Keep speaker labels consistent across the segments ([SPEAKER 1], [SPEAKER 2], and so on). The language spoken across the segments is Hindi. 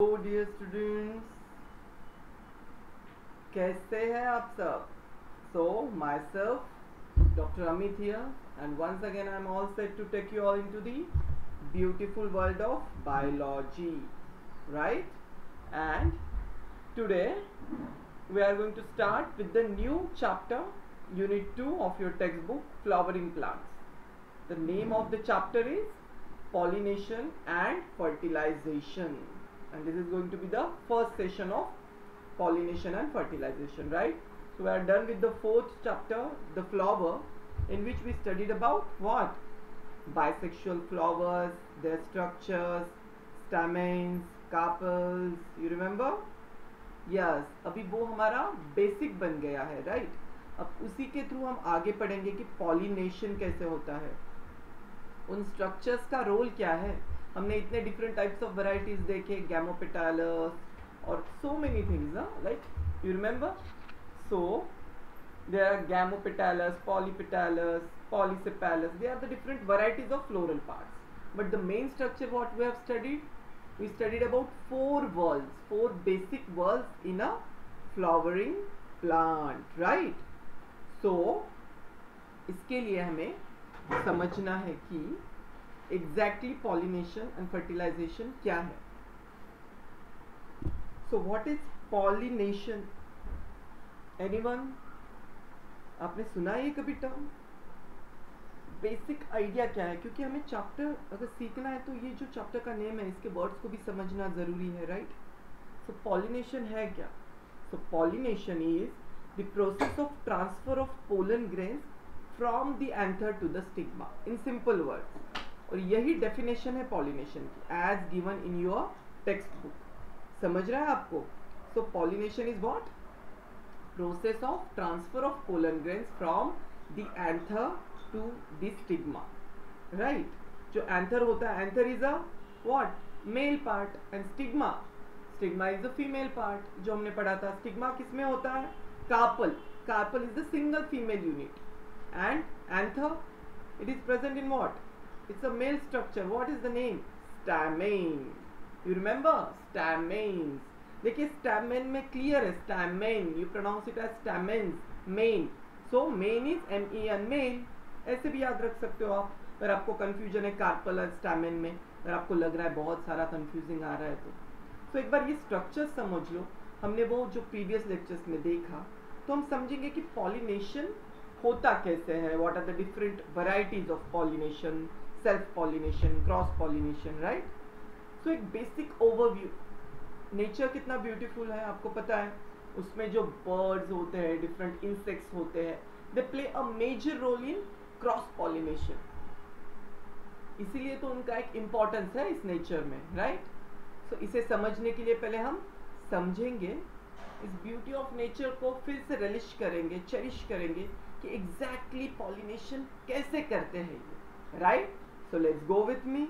[SPEAKER 1] हेलो डियर स्टूडेंट्स, कैसे हैं आप सब? So myself doctor Amit here and once again I am all set to take you all into the beautiful world of biology, right? And today we are going to start with the new chapter, unit 2 of your textbook, flowering plants. The name of the chapter is pollination and fertilization, and this is going to be the first session of pollination and fertilization, right? So we are done with the fourth chapter, the flower, in which we studied about what? Bisexual flowers, their structures, stamens, carpels. You remember? Yes, अभी वो हमारा बेसिक बन गया है, राइट? अब उसी के थ्रू हम आगे पढ़ेंगे कि पॉलिनेशन कैसे होता है, उन स्ट्रक्चर्स का रोल क्या है. हमने इतने डिफरेंट टाइप्स ऑफ वैरायटीज देखे, गैमोपेटालस और so many things, like you remember. So there are gamopetalous, polypetalous, polysepalous. They are the different varieties of floral parts, but the main structure what we have studied, we studied about four whorls, four basic whorls in a flowering plant, right? So इसके लिए हमें समझना है कि exactly pollination and fertilization क्या है. So what is pollination? Anyone? आपने सुना है ये कभी टर्म? बेसिक आइडिया क्या है? क्योंकि हमें चैप्टर अगर सीखना है तो ये जो चैप्टर का नेम है इसके वर्ड्स को भी समझना जरूरी है, राइट? सो पॉलिनेशन है क्या? So pollination is the process of transfer of pollen grains from the anther to the stigma, in simple words. और यही डेफिनेशन है पॉलिनेशन की as given in your textbook. समझ रहा है आपको? So pollination is what? Process of transfer of pollen grains from the anther to the stigma, right? जो anther होता है, anther is a what? Male part, and stigma is the female part. जो हमने पढ़ा था, stigma किसमें होता है? Carpel is the single female unit, and anther, it is present in what? It's a male structure. What is the name? Stamen. You remember? Stamens. देखिए स्टैमेन में क्लियर है, stamen, you pronounce it as stamens, men. So men is MEN, men. ऐसे भी याद रख सकते हो आप. अगर आपको कंफ्यूजन है कार्पल और स्टैमेन में, अगर आपको लग रहा है बहुत सारा कंफ्यूजिंग आ रहा है तो एक बार ये स्ट्रक्चर समझ लो. हमने वो जो प्रीवियस लेक्चर्स में देखा तो हम समझेंगे कि पॉलिनेशन होता कैसे है, what are the different varieties of pollination, self pollination, cross pollination, right? So एक बेसिक ओवरव्यू. नेचर कितना ब्यूटीफुल है आपको पता है. उसमें जो बर्ड्स होते हैं, डिफरेंट इंसेक्ट्स होते हैं, they play a major role in cross pollination. इसीलिए तो उनका एक इम्पोर्टेंस है इस नेचर में, राइट? सो इसे समझने के लिए पहले हम समझेंगे इस ब्यूटी ऑफ नेचर को, फिर से रिलिश करेंगे, चेरिश करेंगे कि एग्जैक्टली पॉलिनेशन कैसे करते हैं ये, right? So let's go with me.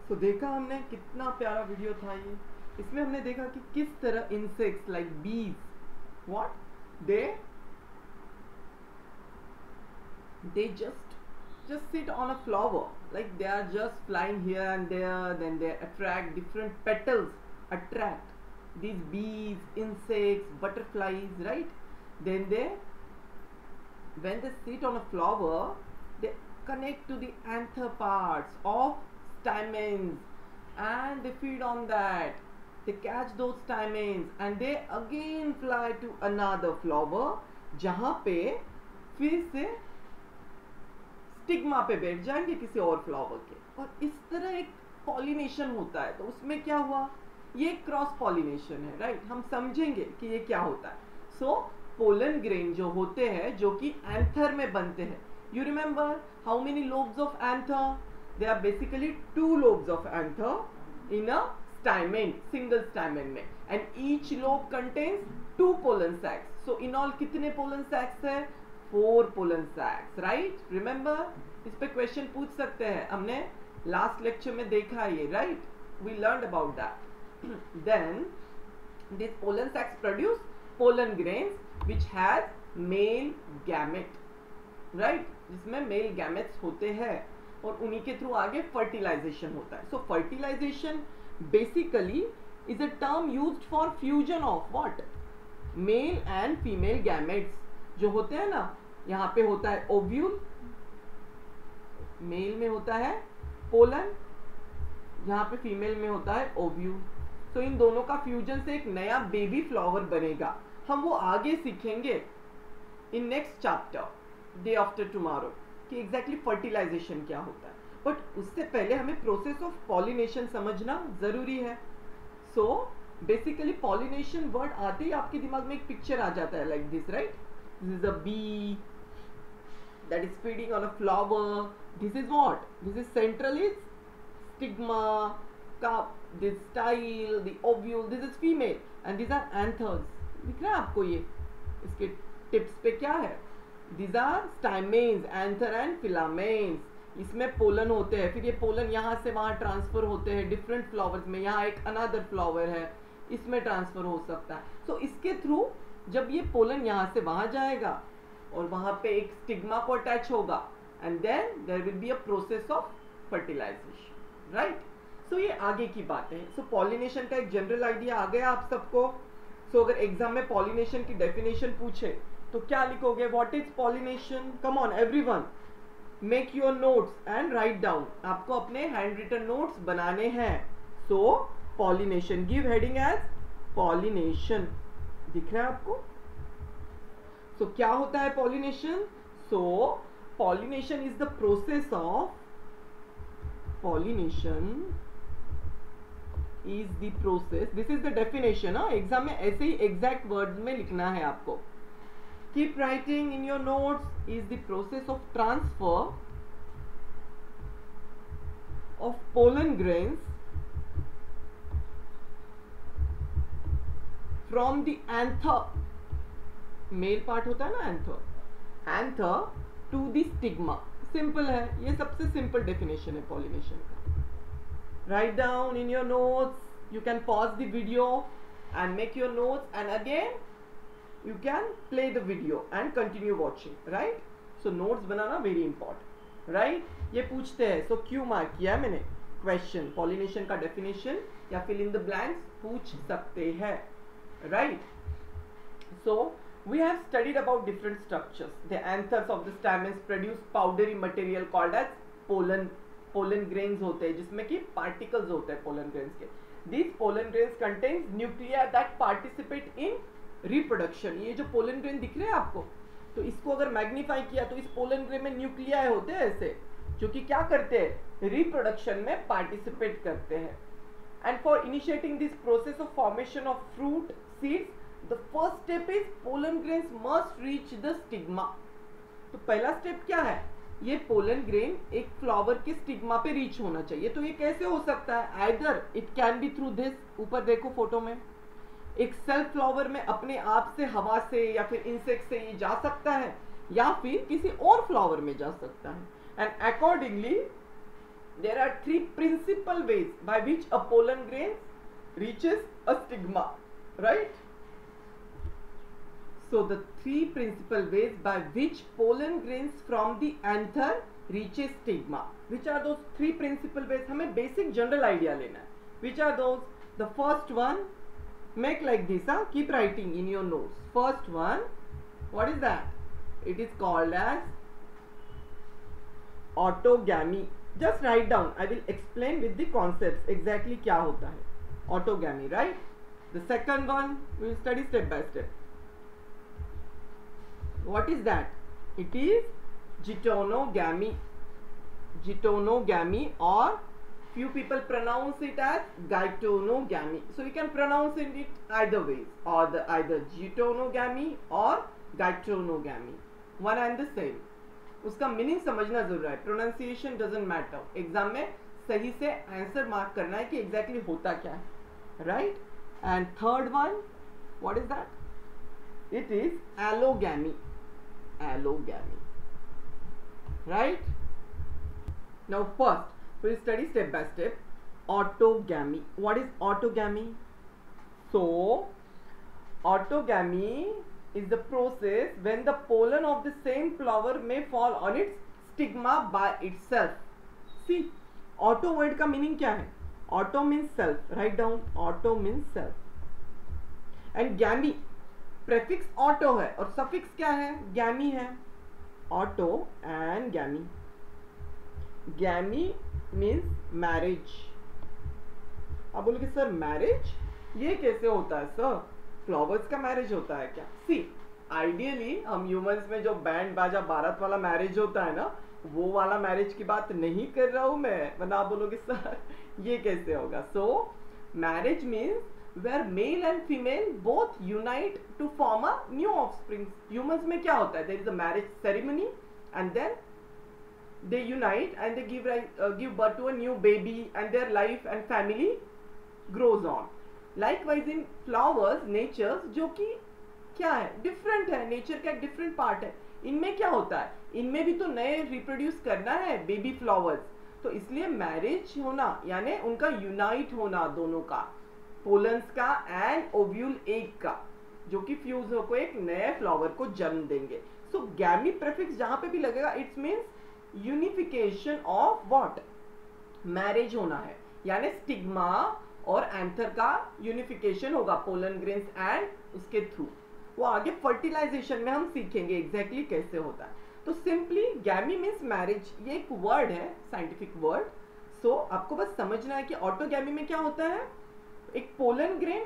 [SPEAKER 1] So देखा हमने कितना प्यारा वीडियो था ये। इसमें हमने देखा कि किस तरह इंसेक्ट्स लाइक बीज what they just sit on a flower, like they are just flying here and there, then they attract different petals, attract these bees, insects, butterflies, right? Then when they sit on a flower, they connect to the anther parts of stamens and they feed on that. They catch those stamens and they again fly to another flower, जहाँ पे फिर से स्टिग्मा पे बैठ जाएंगे किसी और फ्लावर के, और इस तरह एक पॉलिनेशन होता है। तो उसमें क्या हुआ, ये क्रॉस पॉलिनेशन है, राइट? हम समझेंगे कि ये क्या होता है। सो पोलन ग्रेन जो होते हैं, जो कि एंथर में बनते हैं, you remember how many lobes of anther? They are basically 2 lobes of anther in a stamen, single stamen में, and each lobe contains 2 pollen sacs. So in all कितने पोलन सैक्स है? 4 pollen sacs, right? Remember, इस पे क्वेश्चन पूछ सकते हैं, हमने लास्ट लेक्चर में देखा ये, right? We learned about that. Then these pollen sacs produce pollen grains which has male gamete, right? जिसमें male gametes होते हैं और उन्हीं के थ्रू आगे fertilization होता है. So fertilization basically is a term used for fusion of what? Male and female gametes. जो होते हैं ना, यहाँ पे होता है ओव्यूल, मेल में होता है पोलन, यहाँ पे फीमेल में होता है ओव्यूल। तो इन दोनों का फ्यूजन से एक नया बेबी फ्लावर बनेगा। हम वो आगे सीखेंगे in next chapter day after tomorrow कि एग्जैक्टली फर्टिलाइजेशन क्या होता है। बट उससे पहले हमें प्रोसेस ऑफ पॉलिनेशन समझना जरूरी है। सो बेसिकली पॉलिनेशन वर्ड आते ही आपके दिमाग में एक पिक्चर आ जाता है, like this, right? This is a bee that is feeding on a flower. This is what? This is central is stigma, cup, this style, the ovule. This is female and these are anthers. दिख रहा है आपको ये? इसके टिप्स पे क्या है? These are stamens, anther and filaments. इसमें पोलन होते हैं, फिर ये पोलन यहाँ से वहाँ ट्रांसफर होते हैं डिफरेंट फ्लावर्स में। यहाँ एक अनदर फ्लावर है, इसमें ट्रांसफर हो सकता है। सो इसके थ्रू जब ये पोलन यहाँ से वहां जाएगा और वहां पे एक स्टिग्मा को अटैच होगा, and then there will be a process of fertilization, right? So ये आगे की बात है। सो पॉलिनेशन का एक जनरल आइडिया आ गया आप सबको। सो अगर एग्जाम में पॉलिनेशन की डेफिनेशन पूछे तो क्या लिखोगे? What is pollination? Come on everyone, make your notes and write down. आपको अपने हैंड रिटन नोट्स बनाने हैं। So pollination, give heading as pollination. दिख रहा है आपको? सो क्या होता है pollination? So pollination is the process of, pollination is the process, this is the definition. Exam में ऐसे ही एग्जैक्ट वर्ड में लिखना है आपको। Keep writing in your notes. Is the process of transfer of pollen grains from the anther, male part होता है ना anther, anther to the stigma. Simple है, ये सबसे सिंपल डेफिनेशन है पॉलिनेशन का। Write down in your notes, you can pause the video and make your notes and again you can play the video and continue watching, right? So notes बनाना वेरी इंपॉर्टेंट, राइट? ये पूछते हैं, सो क्यों मार्क किया है मैंने क्वेश्चन? पॉलिनेशन का डेफिनेशन या फिल इन द ब्लैंक्स पूछ सकते हैं, right? So we have studied about different structures. The anthers of the stamens produce powdery material called as pollen. Pollen grains होते हैं जिसमें कि particles होते हैं pollen grains के। These pollen grains contains nuclei that participate in reproduction. ये जो pollen grain दिख रहे हैं आपको, तो इसको अगर मैग्नीफाई किया तो इस pollen grain में न्यूक्लियाई होते हैं ऐसे, जो कि क्या करते हैं? रिप्रोडक्शन में पार्टिसिपेट करते हैं। And for initiating this process of formation of fruit seeds, the first step is pollen grains must reach the stigma. तो पहला स्टेप क्या है? ये पोलन ग्रेन एक फ्लावर के स्टिग्मा पे रीच होना चाहिए। तो ये कैसे हो सकता है? Either it can B through this, ऊपर देखो फोटो में, एक सेल्फ फ्लावर में अपने आप से हवा से या फिर इंसेक्ट से ये जा सकता है, या फिर किसी और फ्लावर में जा सकता है। And accordingly there are three principal ways by which a pollen grain reaches a stigma, right? So the three principal ways by which pollen grains from the anther reaches stigma. Which are those three principal ways? हमें basic general idea लेना है. Which are those? The first one, make like this, keep writing in your notes. First one, what is that? It is called as autogamy. Just write down. I will explain with the concepts exactly क्या होता है. Autogamy, right? The second one we will study step by step. What is that? It is geitonogamy. Geitonogamy, or few people pronounce it as geitonogamy. So you can pronounce it either ways, or either geitonogamy or geitonogamy. One and the same. उसका मीनिंग समझना जरूरी है. Pronunciation doesn't matter. एग्जाम में सही से आंसर मार्क करना है कि एग्जैक्टली होता क्या है, right? And third one, what is that? It is allogamy. Allogamy, right? Now first we'll study step by step autogamy. What is autogamy? So autogamy is the process when the pollen of the same flower may fall on its stigma by itself. See, auto word का meaning क्या है? Auto means self. Write down. Auto means self. And gamy, prefix auto है और सफिक्स क्या है? गैमी है. Auto and गैमी. गैमी means marriage. आप बोलोगे सर मैरिज ये कैसे होता है सर? फ्लावर्स का मैरिज होता है क्या? सी, आइडियली हम ह्यूमंस में जो बैंड बाजा बारात वाला मैरिज होता है ना, वो वाला मैरिज की बात नहीं कर रहा हूं मैं, वरना आप बोलोगे सर ये कैसे होगा. सो marriage means where male and female both unite to form a new offspring. Humans में क्या होता है? There is a marriage ceremony and then they unite and they give birth to a new baby and their life and family grows on. Likewise in flowers, natures, जो कि क्या है? Different है. Nature का एक different part है. इनमें क्या होता है? इनमें भी तो नए reproduce करना है baby flowers. तो इसलिए marriage होना यानी उनका unite होना दोनों का, पोलन्स का एंड ओव्यूल एग का, जो कि फ्यूज होकर एक नए फ्लावर को जन्म देंगे. सो गैमी प्रेफिक्स जहां पे भी लगेगा it's means unification of what? Marriage होना है, यानी स्टिग्मा और एंथर का यूनिफिकेशन होगा पोलन ग्रेन्स एंड उसके थ्रू. वो आगे फर्टिलाइजेशन में हम सीखेंगे एग्जैक्टली कैसे होता है. तो सिंपली गैमी मीन्स मैरिज, ये एक वर्ड है, साइंटिफिक वर्ड. सो आपको बस समझना है कि ऑटोगैमी में क्या होता है. एक पोलन ग्रेन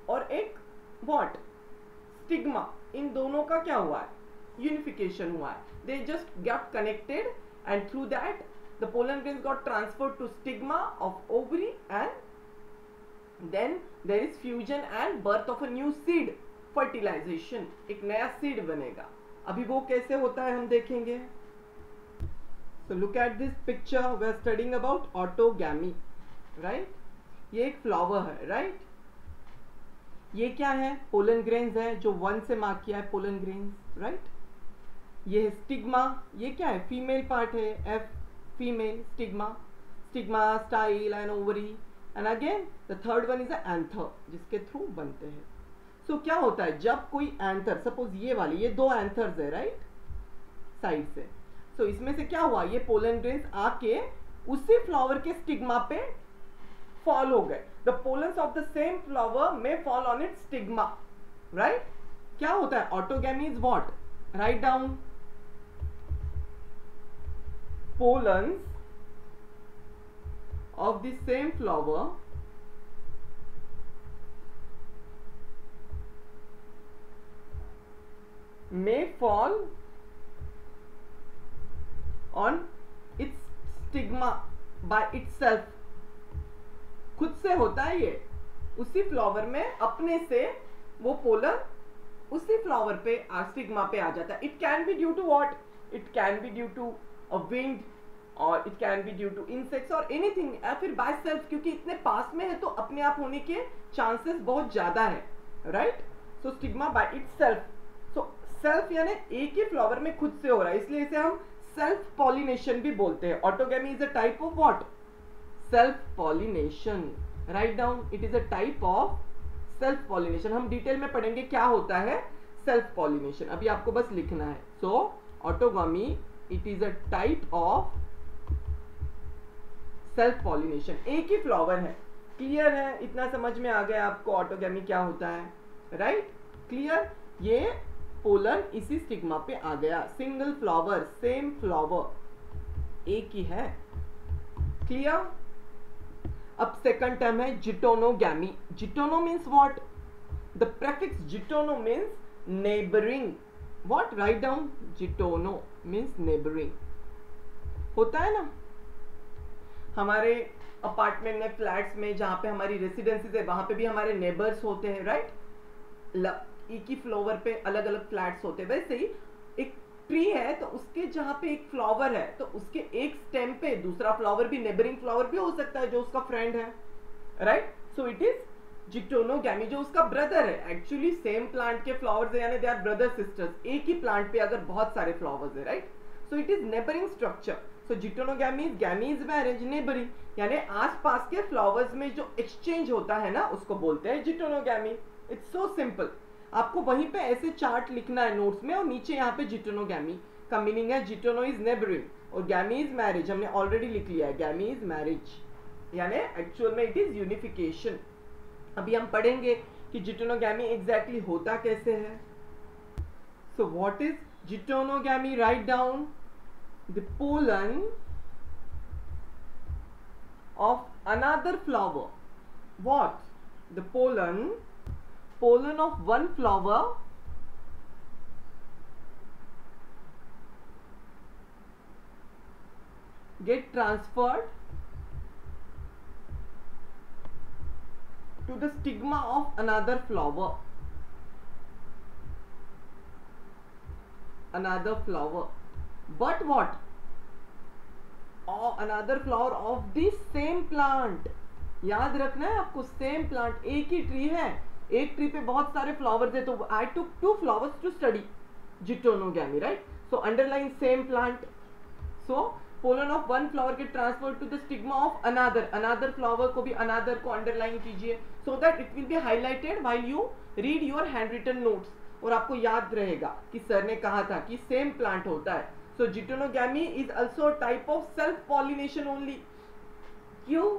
[SPEAKER 1] और एक व्हाट? स्टिग्मा. इन दोनों का क्या हुआ है? यूनिफिकेशन हुआ है. They just got connected and through that the pollen grains got transferred to stigma of ovary and then there is fusion and birth of a new seed. Fertilisation, एक नया सीड बनेगा. अभी वो कैसे होता है हम देखेंगे. So look at this picture. We are studying about autogamy, right? ये एक फ्लावर है, राइट? ये क्या है? पोलन ग्रेन्स है, जो 1 से मार्क किया है पोलन ग्रेन्स, राइट? ये है स्टिग्मा. ये क्या है? फीमेल पार्ट है, F female stigma. Stigma, style and ovary. And again the third one is a anther, जिसके थ्रू बनते हैं. सो क्या होता है जब कोई एंथर, सपोज ये वाली, ये 2 एंथर्स है, राइट? साइड से. सो इसमें से क्या हुआ? ये पोलन ग्रेन्स आके उसी फ्लावर के स्टिग्मा पे फॉल हो गए. The pollens of the same flower में fall on it stigma, right? क्या होता है? Autogamy is what? Write down. Pollens of the same flower may fall on its stigma by itself. खुद से होता है ये, उसी फ्लावर में अपने से वो पोलन उसी फ्लावर पे स्टिग्मा पे आ जाता है. It can be due to what? It can be due to a wind और it can be due to insects और एनीथिंग, या फिर बाय सेल्फ, क्योंकि इतने पास में है तो अपने आप होने के चांसेस बहुत ज्यादा है, right? So stigma by itself. So self यानी एक ही फ्लावर में खुद से हो रहा है, इसलिए इसे हम सेल्फ पॉलिनेशन भी बोलते हैं। Autogamy is a type of what? Self pollination. Write down, it is a type of self pollination. हम डिटेल में पढ़ेंगे क्या होता है सेल्फ पॉलिनेशन, अभी आपको बस लिखना है। So autogamy it is a type of self pollination. एक ही फ्लावर है, क्लियर है? इतना समझ में आ गया आपको ऑटोगैमी क्या होता है? Right, clear? ये पोलन इसी स्टिग्मा पे आ गया, सिंगल फ्लावर, सेम फ्लावर, एक ही है। क्लियर? अब सेकंड टर्म है geitonogamy. Geitono means what? The prefix geitono means neighbouring. What? Write down, geitono means neighbouring. होता है ना हमारे अपार्टमेंट में, फ्लैट्स में, जहां पे हमारी रेसिडेंसीज है वहां पे भी हमारे नेबर्स होते हैं, राइट? एक ही फ्लावर पे अलग अलग फ्लैट्स होते हैं। वैसे ही एक ट्री है तो उसके जहां पे एक फ्लावर है तो उसके एक स्टेम पे दूसरा फ्लावर भी, नेबरिंग फ्लावर भी हो सकता है जो उसका फ्रेंड है, राइट? सो इट इज जिटोनोगैमी, जो उसका ब्रदर है। एक्चुअली सेम प्लांट के फ्लावर्स है, यानी दे आर ब्रदर सिस्टर्स। एक ही प्लांट पे अगर बहुत सारे फ्लावर्स है, right? So it is neighbouring structure. So geitonogamy, gamy is marriage, neighbouring, यानी आसपास के फ्लावर्स में जो एक्सचेंज होता है ना उसको बोलते हैं जिटोनोगैमी। It's so simple. आपको वहीं पे ऐसे चार्ट लिखना है नोट्स में, और नीचे यहाँ पे जिटोनोगैमी का मीनिंग है जिटोनो इज नेबरिंग और गैमी इज मैरिज। हमने ऑलरेडी लिख लिया है, गैमी इज मैरिज, यानी एक्चुअल में इट इज यूनिफिकेशन। अभी हम पढ़ेंगे कि जिटोनोगैमी एग्जैक्टली होता कैसे है। So what is geitonogamy? Write down, the pollen of another flower. What? The pollen of one flower get transferred to the stigma of another flower. Another flower. But what? Or another flower of the same plant. याद रखना है आपको, सेम प्लांट, एक ही ट्री है, एक ट्री पे बहुत सारे फ्लावर्स है, तो I took 2 flowers to study geitonogamy, right? So underline same plant. So pollen of one flower के transfer to the stigma of another. Another flower को भी, अनदर को अंडरलाइन कीजिए, so that it will be highlighted while you read your handwritten notes, और आपको याद रहेगा कि सर ने कहा था कि सेम प्लांट होता है। So जिटोनोगैमी is also a type of self pollination only. क्यों?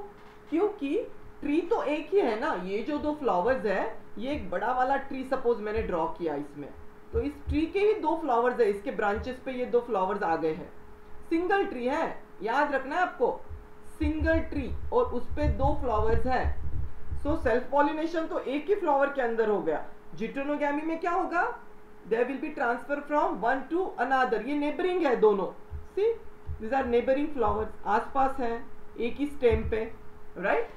[SPEAKER 1] क्योंकि ट्री तो एक ही है ना, ये जो 2 फ्लावर्स है, ये एक बड़ा वाला ट्री सपोज मैंने ड्रॉ किया इसमें, तो इस ट्री के ही 2 फ्लावर्स है, इसके ब्रांचेस पे ये 2 फ्लावर्स आ गए हैं। सिंगल ट्री है, याद रखना है आपको, सिंगल ट्री, और उस पे 2 फ्लावर्स है। सो सेल्फ पॉलिनेशन तो एक ही फ्लावर के अंदर हो गया। जिटोनोगैमी में क्या होगा? There will be transfer from one to another. ये neighboring है दोनों। See, these are neighboring flowers. आसपास है, एक ही स्टेम पे, right?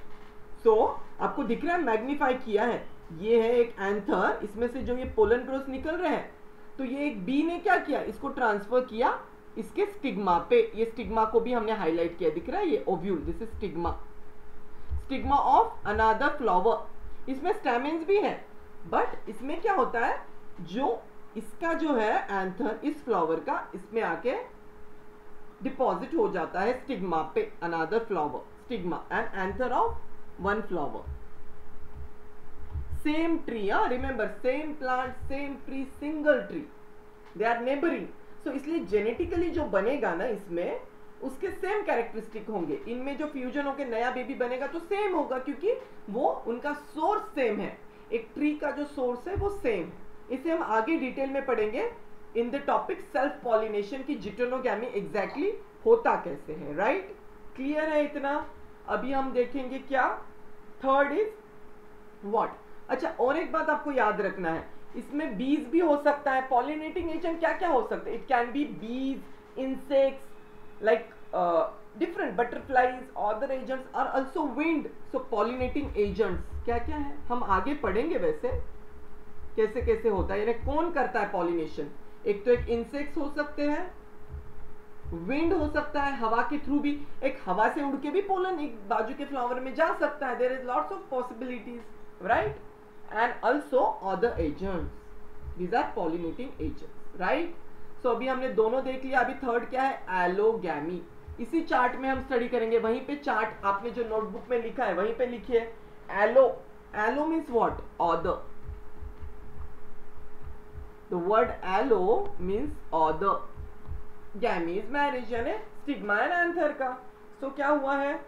[SPEAKER 1] So आपको दिख रहा है, मैग्नीफाई किया है। ये है एक एंथर, इसमें से जो ये पोलन ग्रोथ निकल रहे हैं, तो ये एक बी ने क्या किया, इसको ट्रांसफर किया इसके स्टिग्मा पे। ये स्टिग्मा को भी हमने हाईलाइट किया, दिख रहा है ये ovule, this is stigma, stigma of another flower. इसमें स्टैमेन्स भी है, बट इसमें क्या होता है, जो इसका जो है एंथर इस फ्लावर का, इसमें आके डिपॉजिट हो जाता है स्टिग्मा पे, another flower, stigma and anther of one flower. Same tree, remember, same plant, same tree, single tree, they are neighbouring. So इसलिए जेनेटिकली जो बनेगा ना इसमें, उसके सेम कैरेक्टरिस्टिक होंगे। इनमें जो फ्यूजन होकर नया बेबी बनेगा तो सेम होगा, क्योंकि वो उनका सोर्स सेम है। एक ट्री का जो सोर्स है वो सेम है। इसे हम आगे डिटेल में पढ़ेंगे in the topic self pollination की जिटोनोगैमी एग्जैक्टली होता कैसे है, राइट? क्लियर है इतना? अभी हम देखेंगे क्या थर्ड इज व्हाट। अच्छा, और एक बात आपको याद रखना है, इसमें बीज भी हो सकता है। पॉलिनेटिंग एजेंट क्या क्या हो सकते हैं? इट कैन बी बीज, insects like different butterflies, other agents are also wind. So pollinating agents क्या क्या है हम आगे पढ़ेंगे वैसे कैसे कैसे होता है, यानी कौन करता है पॉलिनेशन। एक तो एक इंसेक्ट्स हो सकते हैं, विंड हो सकता है, हवा के थ्रू भी, एक हवा से उड़ के भी पोलन एक बाजू के फ्लावर में जा सकता है। There is lots of possibilities, right? And also other agents, these are pollinating agents, right? So अभी हमने दोनों देख लिया, अभी थर्ड क्या है, एलोगैमी। इसी चार्ट में हम स्टडी करेंगे, वहीं पे चार्ट आपने जो नोटबुक में लिखा है वहीं पे लिखिए। Allo, allo means what, other. The word allo means other, gamy is marriage, यानी स्टिग्मा एंड एंथर का। सो क्या हुआ है,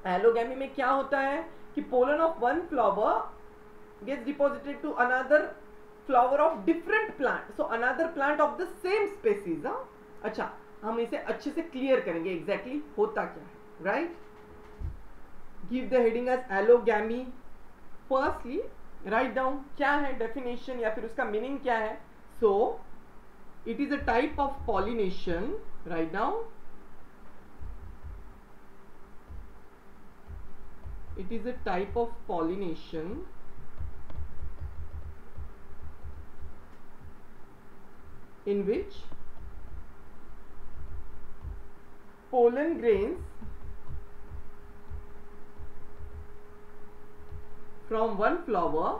[SPEAKER 1] एलोगैमी में क्या होता है कि pollen of one flower gets deposited to another flower of different plant, so another plant of the same species। अच्छा, हम इसे अच्छे से क्लियर करेंगे एग्जैक्टली होता क्या है, right. Give the heading as allogamy. Firstly write down क्या है डेफिनेशन या फिर उसका मीनिंग क्या है। So it is a type of pollination, write down, it is a type of pollination in which pollen grains from one flower,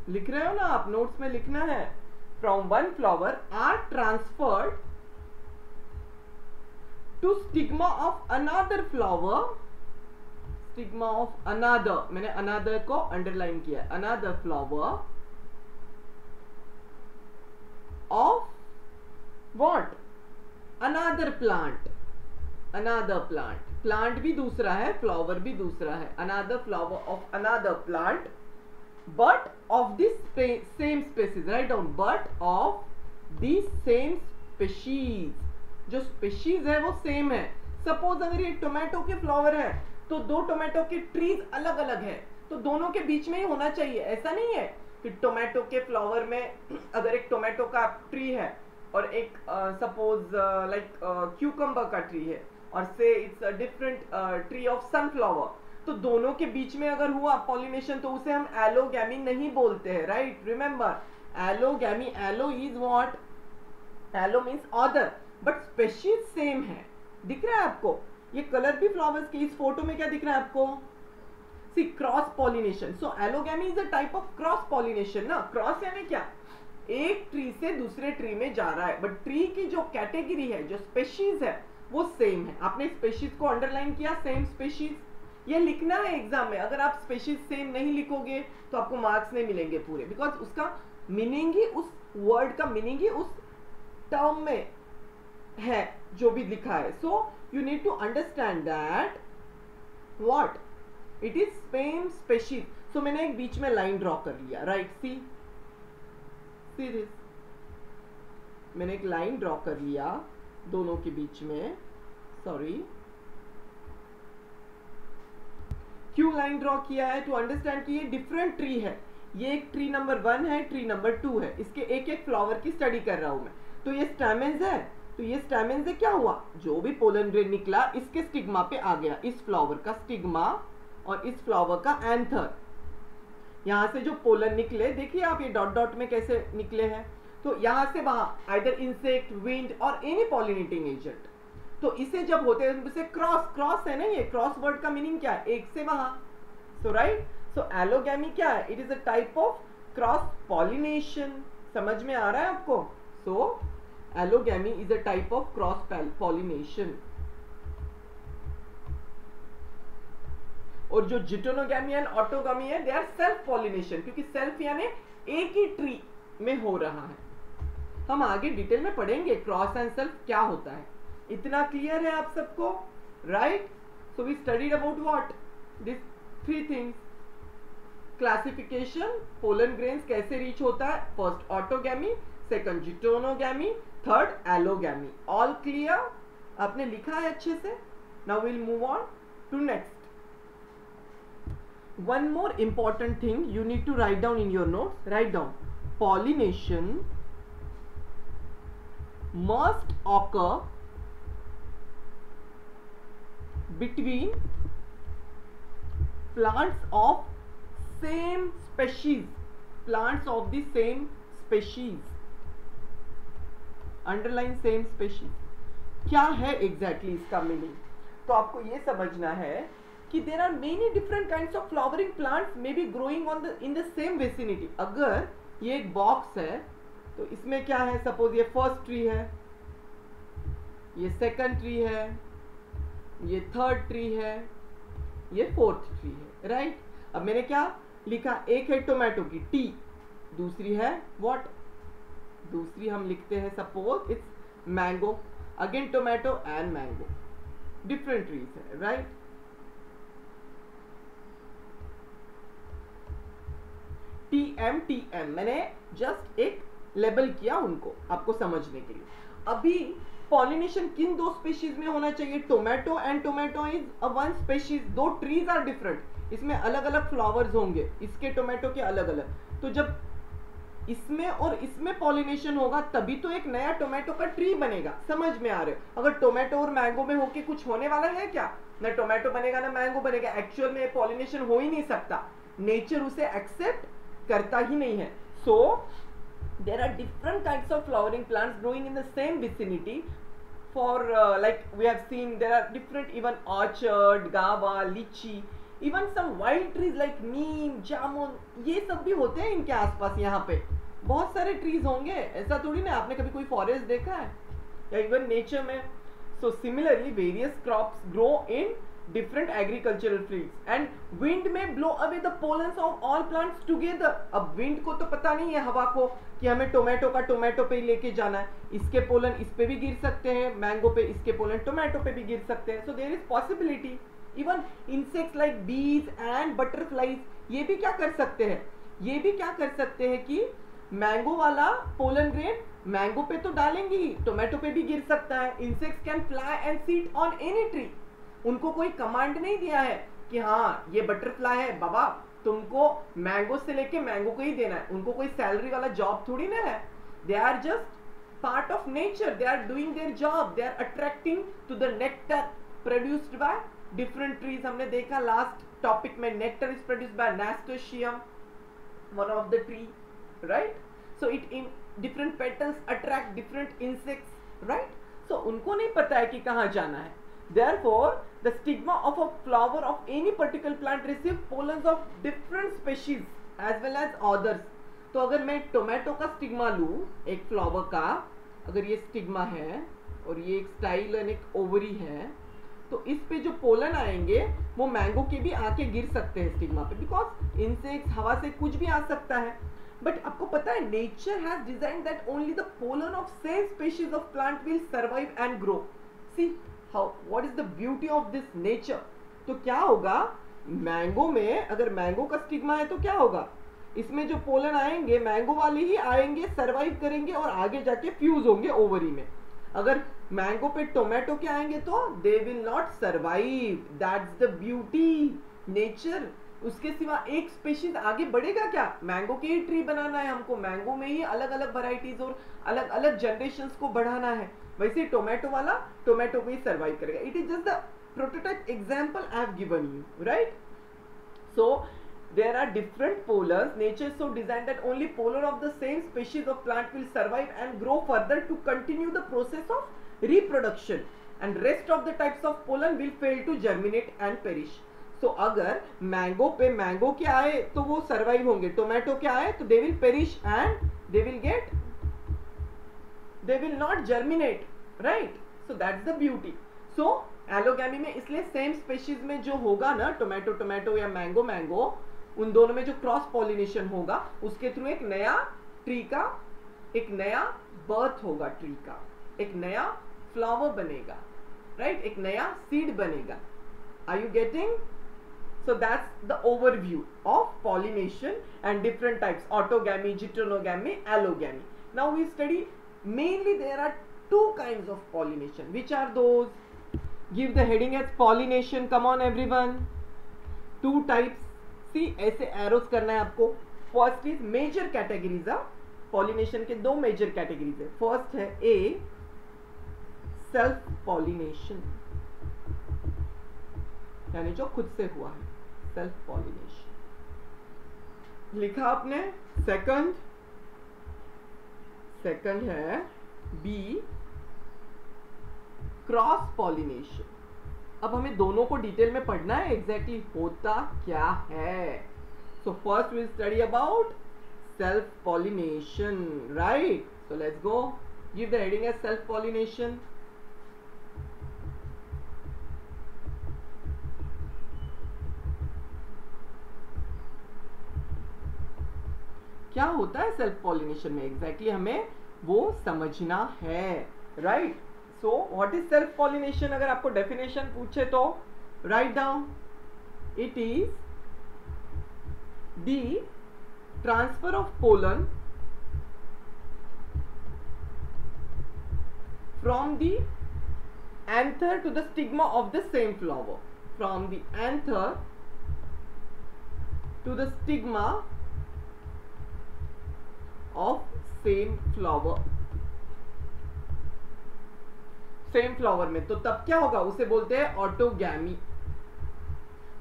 [SPEAKER 1] लिख रहे हो ना आप, नोट्स में लिखना है, from one flower are transferred to stigma of another flower, stigma of another, मैंने another को अंडरलाइन किया है, another flower of what, another plant, another plant, plant भी दूसरा है, flower भी दूसरा है, another flower of another plant, but of this same species, write down, but of this same species, जो species है वो सेम है। सपोज अगर ये टोमेटो के फ्लावर है तो दो टोमेटो के ट्रीज अलग अलग है, तो दोनों के बीच में ही होना चाहिए, ऐसा नहीं है कि टोमेटो के फ्लावर में अगर एक टोमेटो का ट्री है और एक सपोज लाइक क्यूकम्बर का ट्री है और से it's a different tree of sunflower, तो दोनों के बीच में अगर हुआ पॉलिनेशन तो उसे हम एलोगैमी नहीं बोलते हैं, right. Remember allogamy, allo is what, allo means other, but species same है। दिख रहा है आपको ये कलर भी फ्लावर्स के, इस फोटो में क्या दिख रहा है आपको, see cross pollination. So allogamy is a type of cross pollination ना, क्रॉस यानी क्या, एक ट्री से दूसरे ट्री में जा रहा है, बट ट्री की जो कैटेगरी है, जो स्पेशीज है वो सेम है। आपने स्पेशीज को अंडरलाइन किया, सेम स्पेशीज, ये लिखना है एग्जाम में। अगर आप स्पेशीज सेम नहीं लिखोगे तो आपको मार्क्स नहीं मिलेंगे पूरे, बिकॉज उसका मीनिंग ही, उस वर्ड का मीनिंग ही उस टर्म में है जो भी लिखा है। सो you need to understand that what it is same species। so मैंने एक बीच में लाइन ड्रॉ कर लिया, राइट, सी दिस, मैंने एक लाइन ड्रॉ कर लिया दोनों के बीच में, सॉरी, क्यों लाइन ड्रॉ किया है, टू अंडरस्टैंड कि ये डिफरेंट ट्री है, ये एक ट्री नंबर 1 है, ट्री नंबर 2 है, इसके एक एक फ्लावर की स्टडी कर रहा हूं मैं। तो ये स्टैमेंस है, तो ये स्टैमेन से क्या हुआ, जो भी पोलन ग्रेन निकला इसके स्टिग्मा पे आ गया, इस फ्लावर का स्टिग्मा और इस फ्लावर का एंथर। यहां से जो पोलन निकले, देखिए आप ये डॉट डॉट में कैसे निकले हैं, तो यहां से वहां आइदर इंसेक्ट, विंड और एनी पॉलिनेटिंग एजेंट। तो इसे जब होते हैं उसे क्रॉस, क्रॉस है ना, ये क्रॉस वर्ड का मीनिंग क्या है, एक से वहां। सो राइट, सो एलोगैमी क्या है, it is a type of cross pollination. समझ में आ रहा है आपको। So allogamy is a type of cross pollination. और जो जिटोनोगैमी एंड ऑटोगैमी है, दे आर सेल्फ पॉलिनेशन, क्योंकि सेल्फ यानी एक ही ट्री में हो रहा है। हम आगे डिटेल में पढ़ेंगे क्रॉस एंड सेल्फ क्या होता है। इतना क्लियर है आप सबको, right. So we studied about what, this 3 things, classification, pollen grains कैसे रीच होता है, first autogamy, second geitonogamy, third allogamy. All clear, आपने लिखा है अच्छे से। Now will move on to next. One more important thing you need to write down in your notes. Write down, pollination must occur between plants of same species, plants of the same species, underline same species। क्या है exactly इसका मीनिंग, तो आपको ये समझना है कि there are many different kinds of flowering plants may be growing on the in the same vicinity। अगर ये एक बॉक्स है तो इसमें क्या है, सपोज ये फर्स्ट ट्री है, ये सेकंड ट्री है, ये थर्ड ट्री है, ये फोर्थ ट्री है, राइट। अब मैंने क्या लिखा, एक है टोमेटो की टी, दूसरी है व्हाट, दूसरी हम लिखते हैं suppose it's mango, again tomato and mango, different trees है, राइट। TM मैंने जस्ट एक लेबल किया उनको आपको समझने के लिए। अभी पॉलिनेशन किन दो स्पीशीज में होना चाहिए, tomato and tomato is a one species, दो ट्रीज आर डिफरेंट, इसमें अलग अलग फ्लावर्स होंगे, इसके टोमेटो के अलग अलग। तो जब इसमें और इसमें पॉलिनेशन होगा तभी तो एक नया टोमेटो का ट्री बनेगा, समझ में आ रहे हो। अगर टोमेटो और मैंगो में होके कुछ होने वाला है क्या, ना टोमेटो बनेगा ना मैंगो बनेगा, एक्चुअल में पॉलिनेशन हो ही नहीं सकता, नेचर उसे एक्सेप्ट करता ही नहीं है। सो there are different kinds of flowering plants growing in the same vicinity for like we have seen there are different even orchard, guava, lychee, even some wild trees like neem, jamun, ये सब भी होते हैं इनके आसपास। यहाँ पे बहुत सारे ट्रीज होंगे, ऐसा थोड़ी ना, आपने कभी कोई फॉरेस्ट देखा है या इवन नेचर में। So similarly various crops grow in different agricultural fields and wind may blow away the pollens of all plants together। अब wind को तो पता नहीं है हवा को कि हमें टोमेटो का टोमेटो पे लेके जाना है, इसके पोलन इस पे भी गिर सकते हैं, मैंगो पे इसके पोलन टोमेटो पे भी गिर सकते हैं। so there is possibility even insects like bees and butterflies ये भी क्या कर सकते हैं, ये भी क्या कर सकते हैं कि मैंगो वाला पोलन ग्रेन मैंगो पे तो डालेंगे ही, टोमेटो पे भी गिर सकता है। insects can fly and sit on any tree, उनको कोई कमांड नहीं दिया है कि हाँ ये बटरफ्लाई है बाबा तुमको मैंगो से लेके मैंगो को ही देना है, उनको कोई सैलरी वाला जॉब थोड़ी ना है। They are just part of nature, they are doing their job, they are attracting to the nectar produced by different trees. हमने देखा लास्ट टॉपिक में nectar is produced by nasturtium, one of the tree, right. So it in different petals attract different insects, right. So उनको नहीं पता है कि कहाँ जाना है। Therefore, the stigma of a flower of any particular plant receive pollens of different species as well as others। तो अगर मैं टोमेटो का स्टिग्मा लूँ, एक फ्लावर का, अगर ये स्टिग्मा है और ये एक स्टाइल और एक ओवरी है, तो इस पे जो पोलन आएंगे वो मैंगो के भी आके गिर सकते हैं स्टिग्मा पे, बिकॉज इंसेक्ट्स हवा से कुछ भी आ सकता है। बट आपको पता है nature has designed that only the pollen of same species of plant will survive and grow. See How, what is the beauty of this nature? तो क्या होगा मैंगो में, अगर मैंगो का स्टिग्मा है तो क्या होगा, इसमें जो पोलन आएंगे मैंगो वाले ही आएंगे, सरवाइव करेंगे और आगे जाके फ्यूज होंगे ओवरी में। अगर मैंगो पे टोमेटो के आएंगे तो they will not survive. That's the beauty nature. उसके सिवा एक स्पीशीज आगे बढ़ेगा क्या, मैंगो के ही ट्री बनाना है हमको, मैंगो में ही अलग अलग वैरायटीज और अलग अलग जनरेशंस को बढ़ाना है, वैसे टोमेटो वाला टोमेटो को ही सर्वाइव करेगा। It is just the prototype example I have given you, right. So there are different polars, nature so designed that only polar of the same species of plant will survive and grow further to continue the process of reproduction, and rest of the types of pollen will fail to germinate and perish। so अगर मैंगो पे मैंगो के आए तो वो सर्वाइव होंगे, टोमेटो के आए तो they will perish and they will not germinate, right। so that's the beauty। so allogamy में इसलिए सेम स्पीशीज में जो होगा ना, टोमेटो टोमेटो या मैंगो मैंगो, उन दोनों में जो क्रॉस पॉलिनेशन होगा उसके थ्रू एक नया ट्री का, एक नया बर्थ होगा, ट्री का एक नया फ्लावर बनेगा, राइट, एक नया सीड बनेगा। Are you getting? So that's the overview of pollination and different types: autogamy, heterogamy, allogamy. Now we study mainly there are two kinds of pollination. Which are those? Give the heading as pollination. Come on everyone. Two types. See ऐसे arrows करना है आपको. First is major categories of pollination के दो major categories है. First है A, self pollination, यानी जो खुद से हुआ है, सेल्फ पॉलिनेशन लिखा आपने। सेकंड है बी, क्रॉस पॉलिनेशन। अब हमें दोनों को डिटेल में पढ़ना है एग्जैक्टली होता क्या है। So first will study about self pollination, right? So let's go, give the heading as self pollination. क्या होता है सेल्फ पॉलिनेशन में एग्जैक्टली हमें वो समझना है, right? So what is self pollination? अगर आपको डेफिनेशन पूछे तो write down, it is the transfer of pollen from the anther to the stigma of the same flower, from the anther to the stigma of same flower, same flower में। तो तब क्या होगा, उसे बोलते हैं autogamy.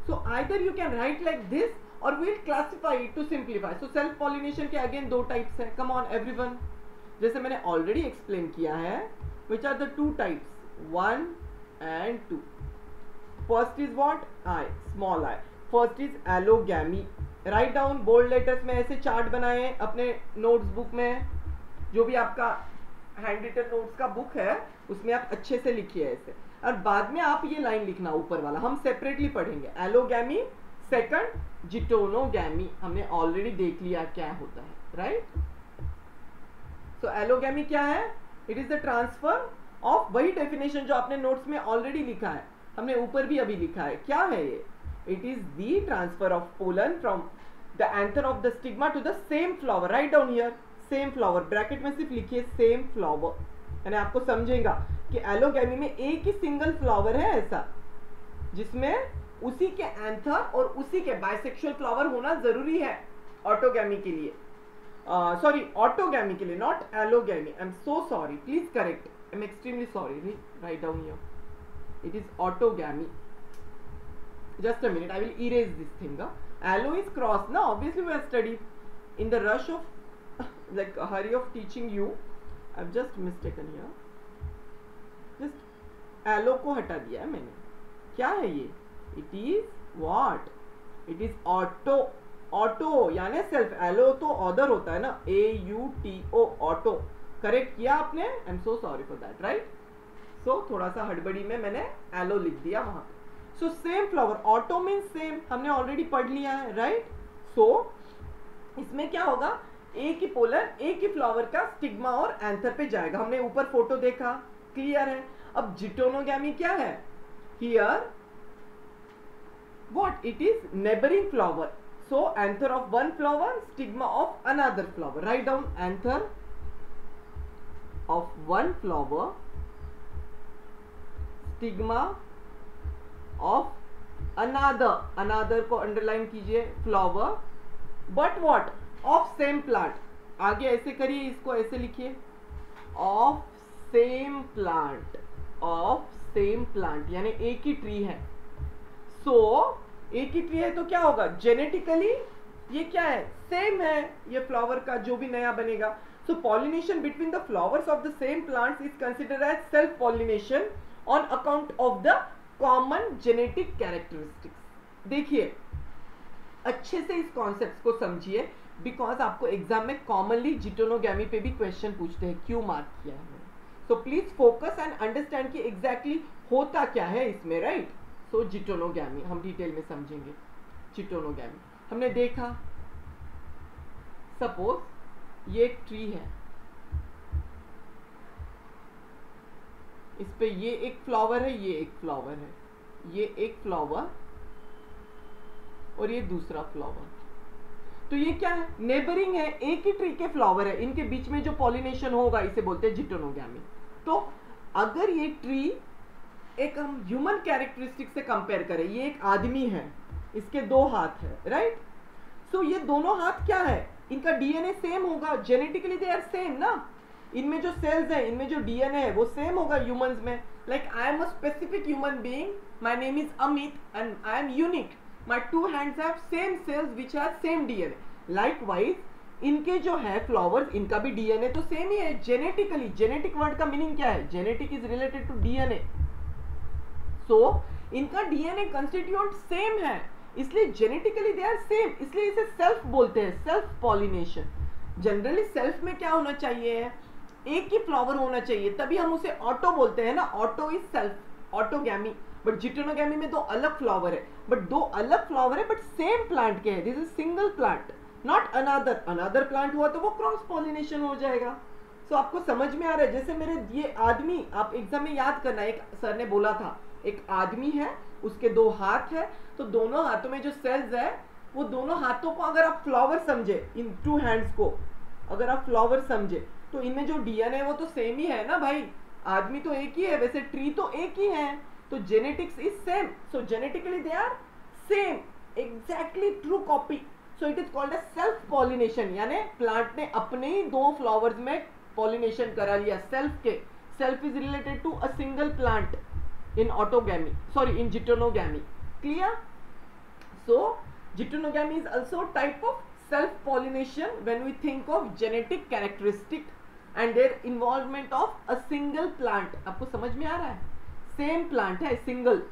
[SPEAKER 1] So either you can write like this और we'll classify it to simplify. So self pollination के अगेन दो टाइप्स है, कम ऑन एवरीवन, जैसे मैंने ऑलरेडी एक्सप्लेन किया है, which are the two types 1 and 2। First is what, I, small I. First is allogamy. Write down bold letters में ऐसे चार्ट बनाए अपने नोट्स बुक में, जो भी आपका हैंड रिटन नोट्स का बुक है उसमें आप अच्छे से लिखिए ऐसे, और बाद में आप ये लाइन लिखना ऊपर वाला, हम सेपरेटली पढ़ेंगे। एलोगैमी, सेकंड जिटोनोगैमी, हमने ऑलरेडी देख लिया क्या होता है, राइट? सो एलोगैमी क्या है? It is the transfer of, वही डेफिनेशन जो आपने नोट्स में ऑलरेडी लिखा है, हमने ऊपर भी अभी लिखा है। क्या है ये? It is the transfer of pollen from the anther of the stigma to the same flower. Write down here, same flower. Bracket में सिर्फ लिखिए same flower, यानी आपको समझेगा कि एलोगैमी में एक ही सिंगल फ्लावर है ऐसा, जिसमें उसी के एंथर और उसी के बाइसेक्सुअल फ्लावर होना जरूरी है ऑटोगैमी के लिए। सॉरी, ऑटोगैमी के लिए, not allogamy. I am so sorry, please correct, I am extremely sorry. Write down here, it is autogamy. Just a minute, I will erase this thing. Allo is cross. Now, obviously, we have studied in the rush of, like, hurry of teaching you. I've just mistaken here. Just allo को हटा दिया है मैंने। क्या है ये? It is what? It is auto. Auto यानी सेल्फ। allo तो other होता है ना, AUTO, auto। करेक्ट किया आपने? I'm so sorry for that, right? So थोड़ा सा हड़बड़ी में मैंने allo लिख दिया वहां पे। So same flower, auto mean same, हमने ऑलरेडी पढ़ लिया है, राइट? सो इसमें क्या होगा, एक ही पोलन एक ही फ्लावर का स्टिग्मा और एंथर पे जाएगा। हमने ऊपर फोटो देखा, क्लियर है? अब जिटोनोगैमी क्या है? Here what, it is neighbouring flower. So anther of one flower, stigma of another flower. Right down, anther of one flower, stigma of another, another को अंडरलाइन कीजिए, flower, but what, of same plant. आगे ऐसे करिए, इसको ऐसे लिखिए, of same plant, of same plant यानी एक ही ट्री है। सो एक ही ट्री है तो क्या होगा, जेनेटिकली ये क्या है, सेम है ये फ्लावर का जो भी नया बनेगा। So pollination between the flowers of the same plants is considered as self pollination on account of the common genetic characteristics. देखिए अच्छे से इस कॉन्सेप्ट को समझिए, बिकॉज आपको एग्जाम में कॉमनली जिटोनोगैमी पे भी क्वेश्चन पूछते हैं, क्यों मार्क किया है। So please focus and understand कि एग्जैक्टली होता क्या है इसमें, राइट? सो जिटोनोगैमी हम डिटेल में समझेंगे। जिटोनोगैमी हमने देखा, सपोज ये एक ट्री है, इस पे ये एक फ्लावर है, ये एक फ्लावर है, ये एक फ्लावर और ये दूसरा फ्लावर। तो ये क्या है, नेबरिंग है, एक ही ट्री के फ्लावर है, इनके बीच में जो पॉलिनेशन होगा इसे बोलते हैं जिटोनोगैमी। तो अगर ये ट्री एक हम ह्यूमन कैरेक्टरिस्टिक से कंपेयर करें, ये एक आदमी है, इसके दो हाथ है, राइट? सो ये दोनों हाथ क्या है, इनका डीएनए सेम होगा, जेनेटिकली दे आर सेम ना, इनमें जो सेल्स है, इनमें जो डीएनए है वो सेम होगा ह्यूमंस में। Like I am a specific human being, my name is Amit and I am unique, my two hands have same cells which have same DNA. Likewise इनके जो है फ्लावर्स, इनका भी डीएनए तो सेम ही है जेनेटिकली। जेनेटिक वर्ड का मीनिंग क्या है, genetic is related to DNA. So इनका डीएनए कंस्टिट्यूएंट सेम है, इसलिए जेनेटिकली दे आर सेम, इसलिए इसे सेल्फ बोलते हैं, सेल्फ पॉलिनेशन। जनरली सेल्फ में क्या होना चाहिए, एक ही फ्लावर होना चाहिए, तभी हम उसे ऑटो बोलते हैं ना, auto is self, autogamy. But geitonogamy में दो अलग फ्लावर है, बट दो अलग फ्लावर है बट सेम प्लांट के है, this is single plant not another. Another plant हुआ तो वो क्रॉस पॉलिनेशन हो जाएगा। सो आपको समझ में आ रहा है, जैसे मेरे ये आदमी, आप एग्जाम में याद करना, एक सर ने बोला था एक आदमी है, उसके दो हाथ है, तो दोनों हाथों में जो सेल्स है, वो दोनों हाथों को अगर आप फ्लावर समझे, इन टू हैंड्स को अगर आप फ्लावर समझे, तो इनमें जो डीएनए वो तो सेम ही है ना भाई, आदमी तो एक ही है, वैसे ट्री तो एक ही है, तो genetics is same, so genetically they are same, exactly true copy. So it is called as self pollination, यानी प्लांट ने अपने ही दो फ्लावर्स में पॉलिनेशन करा लिया सेल्फ के। Self is related to a single plant in autogamy, sorry, in geitonogamy. Clear? So geitonogamy is also a type of self pollination when we think of genetic characteristic and their involvement of a single plant. आपको समझ में आ रहा है, सेम प्लांट है सिंगल,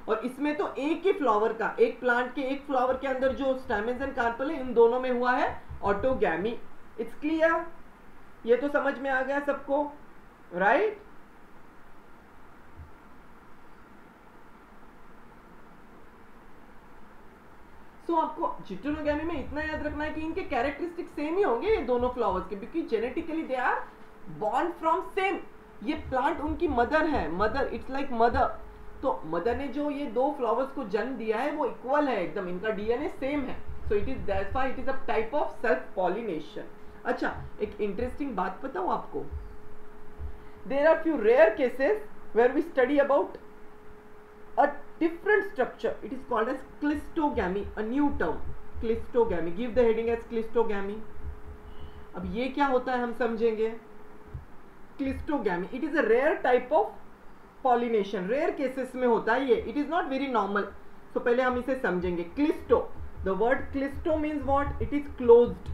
[SPEAKER 1] और इसमें तो एक ही फ्लावर का, एक प्लांट के एक फ्लावर के अंदर जो स्टैमेन्स एंड कार्पेल है, इन दोनों में हुआ है ऑटोगैमी। It's clear? ये तो समझ में आ गया सबको, राइट? तो आपको जिटोनोगैमी में इतना याद रखना है कि इनके कैरेक्टरिस्टिक सेम ही होंगे ये दोनों फ्लावर्स के, क्योंकि genetically they are born from same. ये प्लांट उनकी मदर है, मदर, इट्स लाइक मदर। तो मदर ने जो ये दो फ्लावर्स को जन्म दिया है वो इक्वल है एकदम, इनका डीएनए सेम है, so it is that's why it is a type of self pollination. अच्छा, एक इंटरेस्टिंग बात बताऊं आपको, there are few rare cases where we study about a different structure, it is called as cleistogamy, a new term, cleistogamy, give the heading as cleistogamy. अब ये क्या होता है हम समझेंगे। Cleistogamy, it is a rare type of pollination, rare cases में होता है ये, it is not very normal। so पहले हम इसे समझेंगे। क्लिस्टो, the word क्लिस्टो means what, it is closed,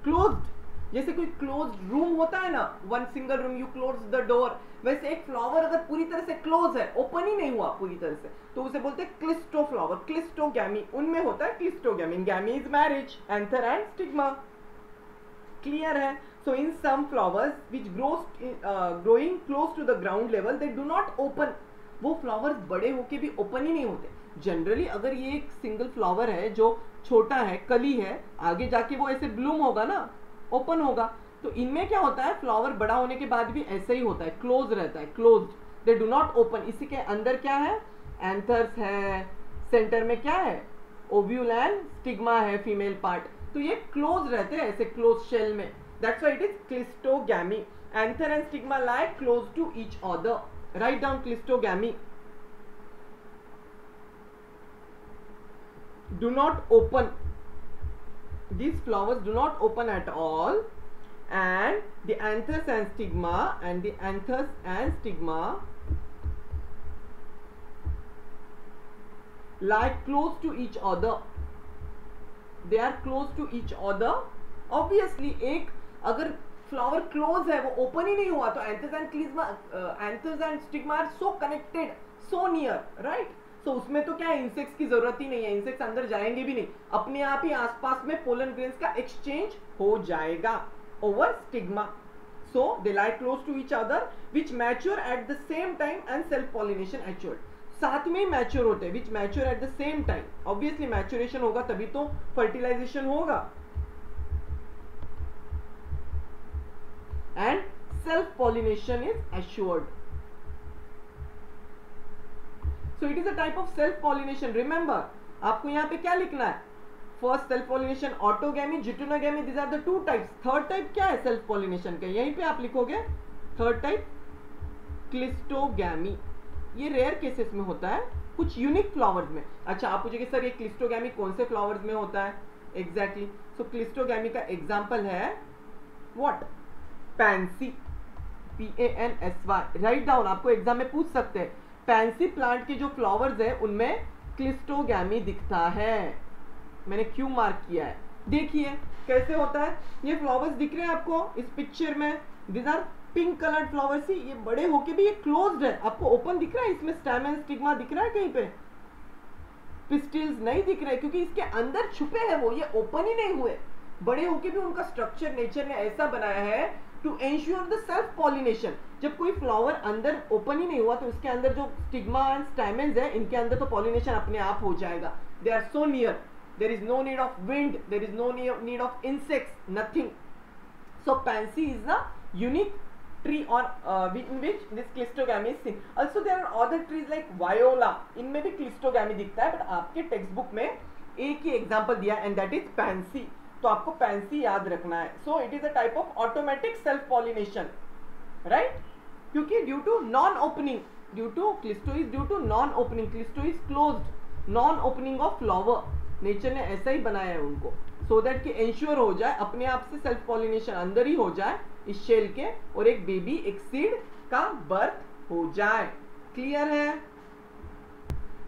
[SPEAKER 1] closed, जैसे कोई क्लोज रूम होता है ना, one single room, you close the door, वैसे एक फ्लावर अगर पूरी तरह से क्लोज है, ओपन ही नहीं हुआ पूरी तरह से, तो उसे बोलते हैं क्लिस्टो फ्लावर, क्लिस्टोगैमी, उनमें होता है cleistogamy. Gamy is marriage, anther and stigma. Clear है? So in some flowers which growing close to the ground level, they do not open, वो फ्लावर्स बड़े होके भी ओपन ही नहीं होते। जनरली अगर ये एक सिंगल फ्लावर है जो छोटा है, कली है, आगे जाके वो ऐसे ब्लूम होगा ना, ओपन होगा, तो इनमें क्या होता है, फ्लावर बड़ा होने के बाद भी ऐसे ही होता है, क्लोज रहता है, close, they do not open. इसी के अंदर क्या है, एंथर्स है, सेंटर में क्या है, ओव्यूल एंड स्टिग्मा है, फीमेल पार्ट, तो ये क्लोज रहते हैं ऐसे क्लोज शेल में, that's why it is cleistogamy. Anther and stigma lie close to each other, write down cleistogamy. Do not open, these flowers do not open at all, and the anthers and stigma lie close to each other, they are close to each other। obviously एक अगर फ्लावर क्लोज है, वो ओपन ही नहीं हुआ, तो anthers and stigma are so connected, so near, right? तो उसमें तो क्या है, इंसेक्ट्स की जरूरत ही नहीं है, इंसेक्ट्स अंदर जाएंगे भी नहीं, अपने आप ही आसपास में पोलन ग्रेन्स का एक्सचेंज हो जाएगा over stigma. So they lie close to each other which mature at the same time and self pollination assured, साथ में ही मैच्योर होते हैं, which mature at the same time. Obviously maturation होगा तभी तो फर्टिलाइजेशन होगा, and self pollination is assured. So it is a type of self pollination. Remember, आपको यहाँ पे क्या लिखना है, first self pollination autogamy, geitonogamy, these are the two types। Third type क्या है सेल्फ पॉलिनेशन का, यहीं पे आप लिखोगे थर्ड टाइप क्लिस्टोगैमी। ये रेयर केसेस में होता है, कुछ यूनिक फ्लावर्स में। अच्छा, आप पूछेंगे सर ये क्लिस्टोगैमी कौन से फ्लावर्स में होता है, एग्जैक्टली, सो क्लिस्टोगैमी का एग्जाम्पल है what, pansy, PANSY, right down, आपको एग्जाम में पूछ सकते हैं, पैंसी प्लांट के जो फ्लावर्स है उनमें क्लिस्टोगैमी दिखता है, मैंने क्यों मार्क किया है, देखिए कैसे होता है। ये फ्लावर्स दिख रहे हैं आपको इस पिक्चर में, this are pink coloured flowers ही, ये बड़े होके भी ये क्लोज्ड है, आपको ओपन दिख रहा है, इसमें स्टैमेन स्टिग्मा दिख रहा है कहीं पे, पिस्टिल्स नहीं दिख रहे क्योंकि इसके अंदर छुपे हैं वो, ये ओपन ही नहीं हुए। बड़े होके भी उनका स्ट्रक्चर नेचर ने ऐसा बनाया है to ensure the self pollination. जब कोई फ्लावर अंदर ओपन ही नहीं हुआ तो उसके अंदर जो स्टिग्मा एंड स्टैमेन्स है, इनके अंदर तो पॉलिनेशन अपने आप हो जाएगा। They are so near, there is no need of wind, there is no need of insects, nothing. So pansy is the unique tree or in which this clistogamy is seen. Also there are other trees like viola, इनमें भी clistogamy दिखता है, बट आपके टेक्स्ट बुक में एक ही एग्जाम्पल दिया एंड दैट इज पैंसी। तो आपको पैंसी याद रखना है। So it is a type of automatic self pollination, right, क्योंकि due to non opening, due to cleisto is due to non opening, cleisto is closed, non opening of flower, nature ने ऐसा ही बनाया है उनको, सो दैट कि इंश्योर हो जाए अपने आप से सेल्फ पॉलिनेशन अंदर ही हो जाए इस शेल के, और एक बेबी, एक सीड का बर्थ हो जाए। क्लियर है?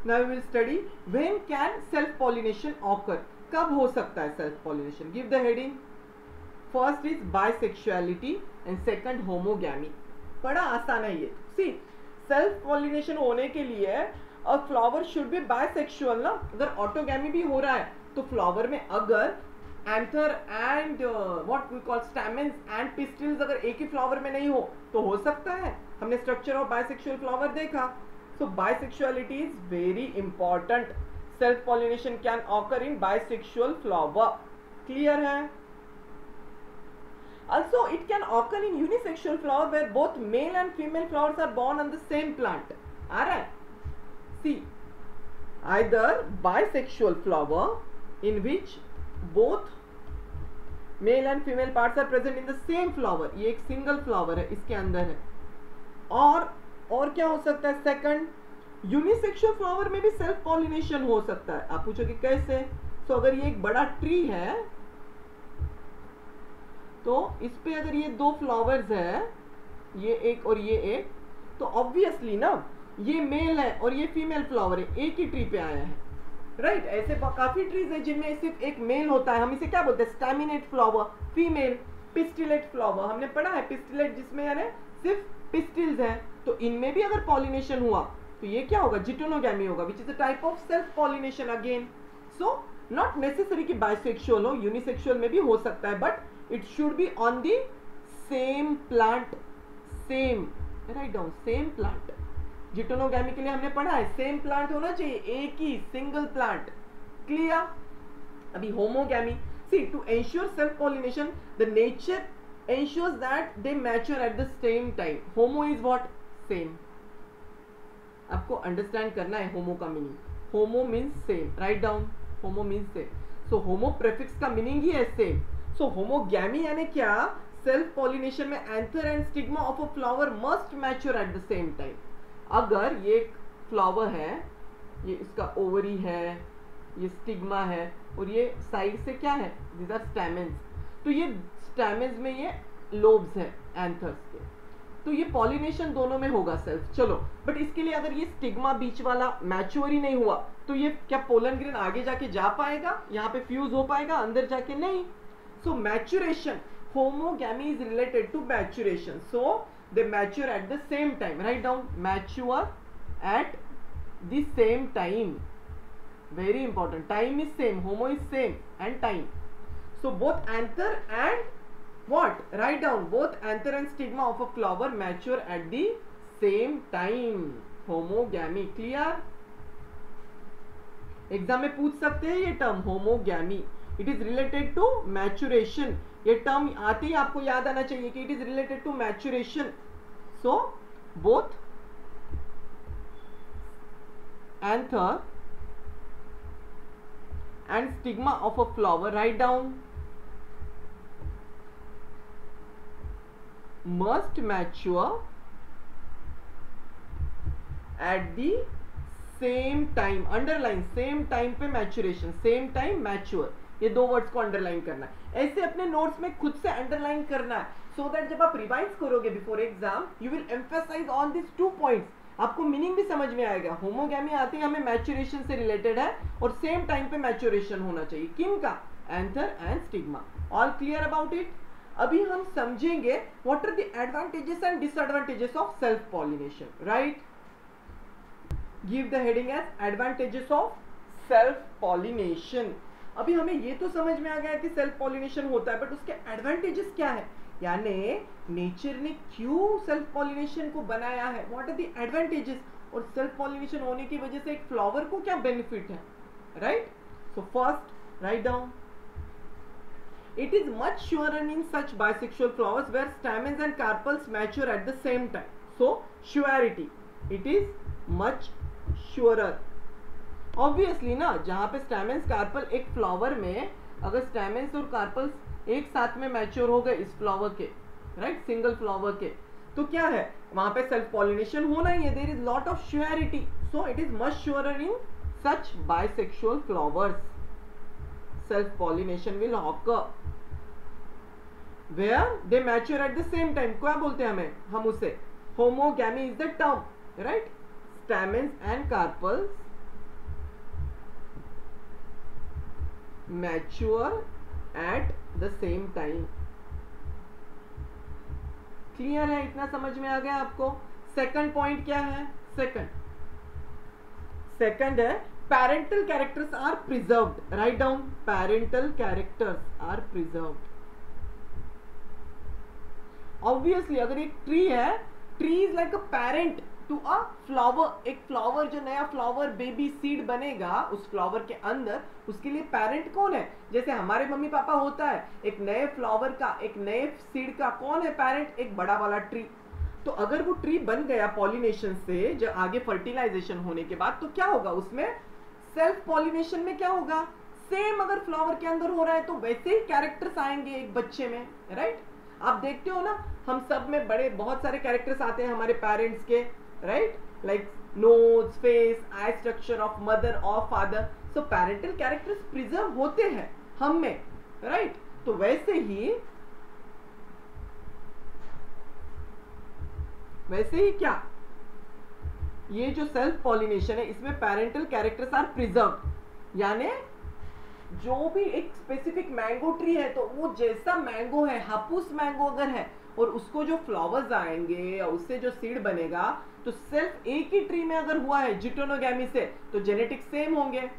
[SPEAKER 1] Now we will study when can self pollination occur, कब हो सकता है self pollination. Give the heading. First is bisexuality and second homogamy. बड़ा आसान है ये। सी, सेल्फ पॉलिनेशन होने के लिए अ फ्लावर शुड बी बाइसेक्सुअल ना। अगर ऑटोगैमी भी हो रहा है तो फ्लावर में अगर anther and what we call stamens and pistils अगर एक ही फ्लावर में नहीं हो तो हो सकता है। हमने स्ट्रक्चर ऑफ बाइसेक्सुअल फ्लावर देखा। So bisexuality is very important. Self pollination can occur in bisexual flower. Clear है? Also it can occur in unisexual flower where both male and female flowers are born on the same plant. Alright. See, either bisexual flower in which both male and female parts are present in the same flower. ये एक सिंगल फ्लावर है, इसके अंदर है। और क्या हो सकता है? सेकंड, यूनिसेक्सुअल फ्लावर में भी सेल्फ पॉलिनेशन हो सकता है। आप पूछोगे कैसे? तो अगर ये एक बड़ा ट्री है तो इस पे अगर ये दो फ्लावर्स है, ये एक और ये एक, तो ऑब्वियसली ना ये मेल है और ये फीमेल फ्लावर है, एक ही ट्री पे आया है, राइट। ऐसे काफी ट्रीज है जिनमें सिर्फ एक मेल होता है, हम इसे क्या बोलते हैं? Staminate flower, female. Pistillate flower हमने पढ़ा है, पिस्टिलेट जिसमें यानी सिर्फ पिस्टिल्स है, तो इनमें भी अगर पॉलिनेशन हुआ तो ये क्या होगा? जिटोनोगैमी होगा, which is a type of self pollination again. So not necessary कि बाइसेक्सुअल हो, यूनिसेक्सुअल में भी हो सकता है, but it should be on the same plant, same, write down, same plant। जिटोनोगैमी के लिए हमने पढ़ा है सेम प्लांट होना चाहिए, एक ही सिंगल प्लांट। क्लियर? अभी homogamy, see, to ensure self pollination the nature ensures that they mature at the same time. Homo is what? Same. आपको अंडरस्टैंड करना है होमो का meaning. Homo means same, right down, homo means same. So homo prefix का मीनिंग ही है सेम। सो होमोगैमी यानी क्या? सेल्फ पॉलिनेशन में anther and stigma of a flower must mature at the same time. अगर ये फ्लावर है, ये इसका ओवरी है, ये स्टिग्मा है और ये साइड से क्या है? These are stamens. तो ये स्टैमेन्स में ये लोब्स है एंथर्स के, तो ये पॉलिनेशन दोनों में होगा सेल्फ। चलो, बट इसके लिए अगर ये स्टिग्मा बीच वाला मैच्योर ही नहीं हुआ तो ये क्या पोलन ग्रेन आगे जाके जा पाएगा? यहाँ पे फ्यूज हो पाएगा? अंदर जाके नहीं। So maturation, homogamy is related to maturation. So they mature at the same time. Write down, mature at the same time. Very important. Time is same. Homo is same and time. So both anther and what? Write down, both anther and stigma of a flower mature at the same time. Homogamy. Clear? Exam में पूछ सकते हैं ये term homogamy. It is related to maturation. ये टर्म आते ही आपको याद आना चाहिए कि it is related to maturation. So both anther and stigma of a flower, right down, must mature at the same time. Underline, same time पे मैचुरेशन, सेम टाइम मैच्योर, ये दो वर्ड्स को अंडरलाइन करना है। ऐसे अपने नोट्स में खुद से अंडरलाइन करना है, सो दैट जब आप रिवाइज करोगे before exam you will emphasise on this 2 points. आपको मीनिंग भी समझ में आएगा। होमोगैमी आते ही हमें मैचुरेशन से रिलेटेड है और सेम टाइम पे मैचुरेशन होना चाहिए। किन का? Anther and stigma. All clear about it? अभी हम समझेंगे what are the advantages and disadvantages of self pollination, right. Give the heading as advantages of self pollination. अभी हमें ये तो समझ में आ गया कि सेल्फ पॉलिनेशन होता है, बट उसके एडवांटेजेस क्या है, यानी नेचर ने क्यों सेल्फ पॉलिनेशन को बनाया है, व्हाट आर द एडवांटेजेस, और सेल्फ पॉलिनेशन होने की वजह से एक फ्लावर को क्या बेनिफिट है, right. So first right down, it is much surer in such bisexual flowers where stamens and carpels mature at the same time. So surety, it is much surer. Obviously ना, जहाँ पे स्टैमेंस कार्पल एक फ्लावर में अगर स्टैमेंस और कार्पल्स एक साथ में मैच्योर हो गए इस फ्लावर के, राइट, सिंगल फ्लावर के, तो क्या है वहां पे सेल्फ पॉलिनेशन होना ही है, there is lot of surety, so it is much surer in such bisexual flowers, self pollination will occur where they mature at the same time. क्या बोलते हैं हम उसे homogamy is the term, right? Stamens and carpels mature at the same time. Clear है, इतना समझ में आ गया आपको। सेकंड पॉइंट क्या है, सेकंड है parental characters are preserved, write down, parental characters are preserved. Obviously अगर एक ट्री है, tree is like a parent to a flower, एक फ्लावर जो नया फ्लावर बेबी सीड बनेगा उस फ्लावर के अंदर, उसके लिए पेरेंट कौन है, जैसे हमारे मम्मी पापा होता है एक नए फ्लावर का, एक नए सीड का, कौन है पेरेंट, एक बड़ा वाला ट्री। तो अगर वो ट्री बन गया पॉलिनेशन से, जब आगे फर्टिलाइजेशन होने के बाद, तो क्या होगा उसमें सेल्फ पॉलिनेशन में क्या होगा, सेम अगर फ्लावर के अंदर हो रहा है तो वैसे ही कैरेक्टर्स आएंगे एक बच्चे में, राइट। आप देखते हो ना हम सब में बड़े बहुत सारे कैरेक्टर्स आते हैं हमारे पेरेंट्स के, right, like nose, face, eye structure of mother और father. So parental characters preserve होते हैं हम में, राइट। तो वैसे ही क्या, ये जो सेल्फ पॉलिनेशन है इसमें पेरेंटल कैरेक्टर्स आर प्रिजर्व, यानी जो भी एक स्पेसिफिक मैंगो ट्री है तो वो जैसा मैंगो है, हापुस मैंगो अगर है और उसको जो फ्लावर्स आएंगे और उससे जो सीड बनेगा, तो सिर्फ एक ही ट्री में अगर हुआ है जिटोनोगैमी से तो जेनेटिक्स सेम होंगे,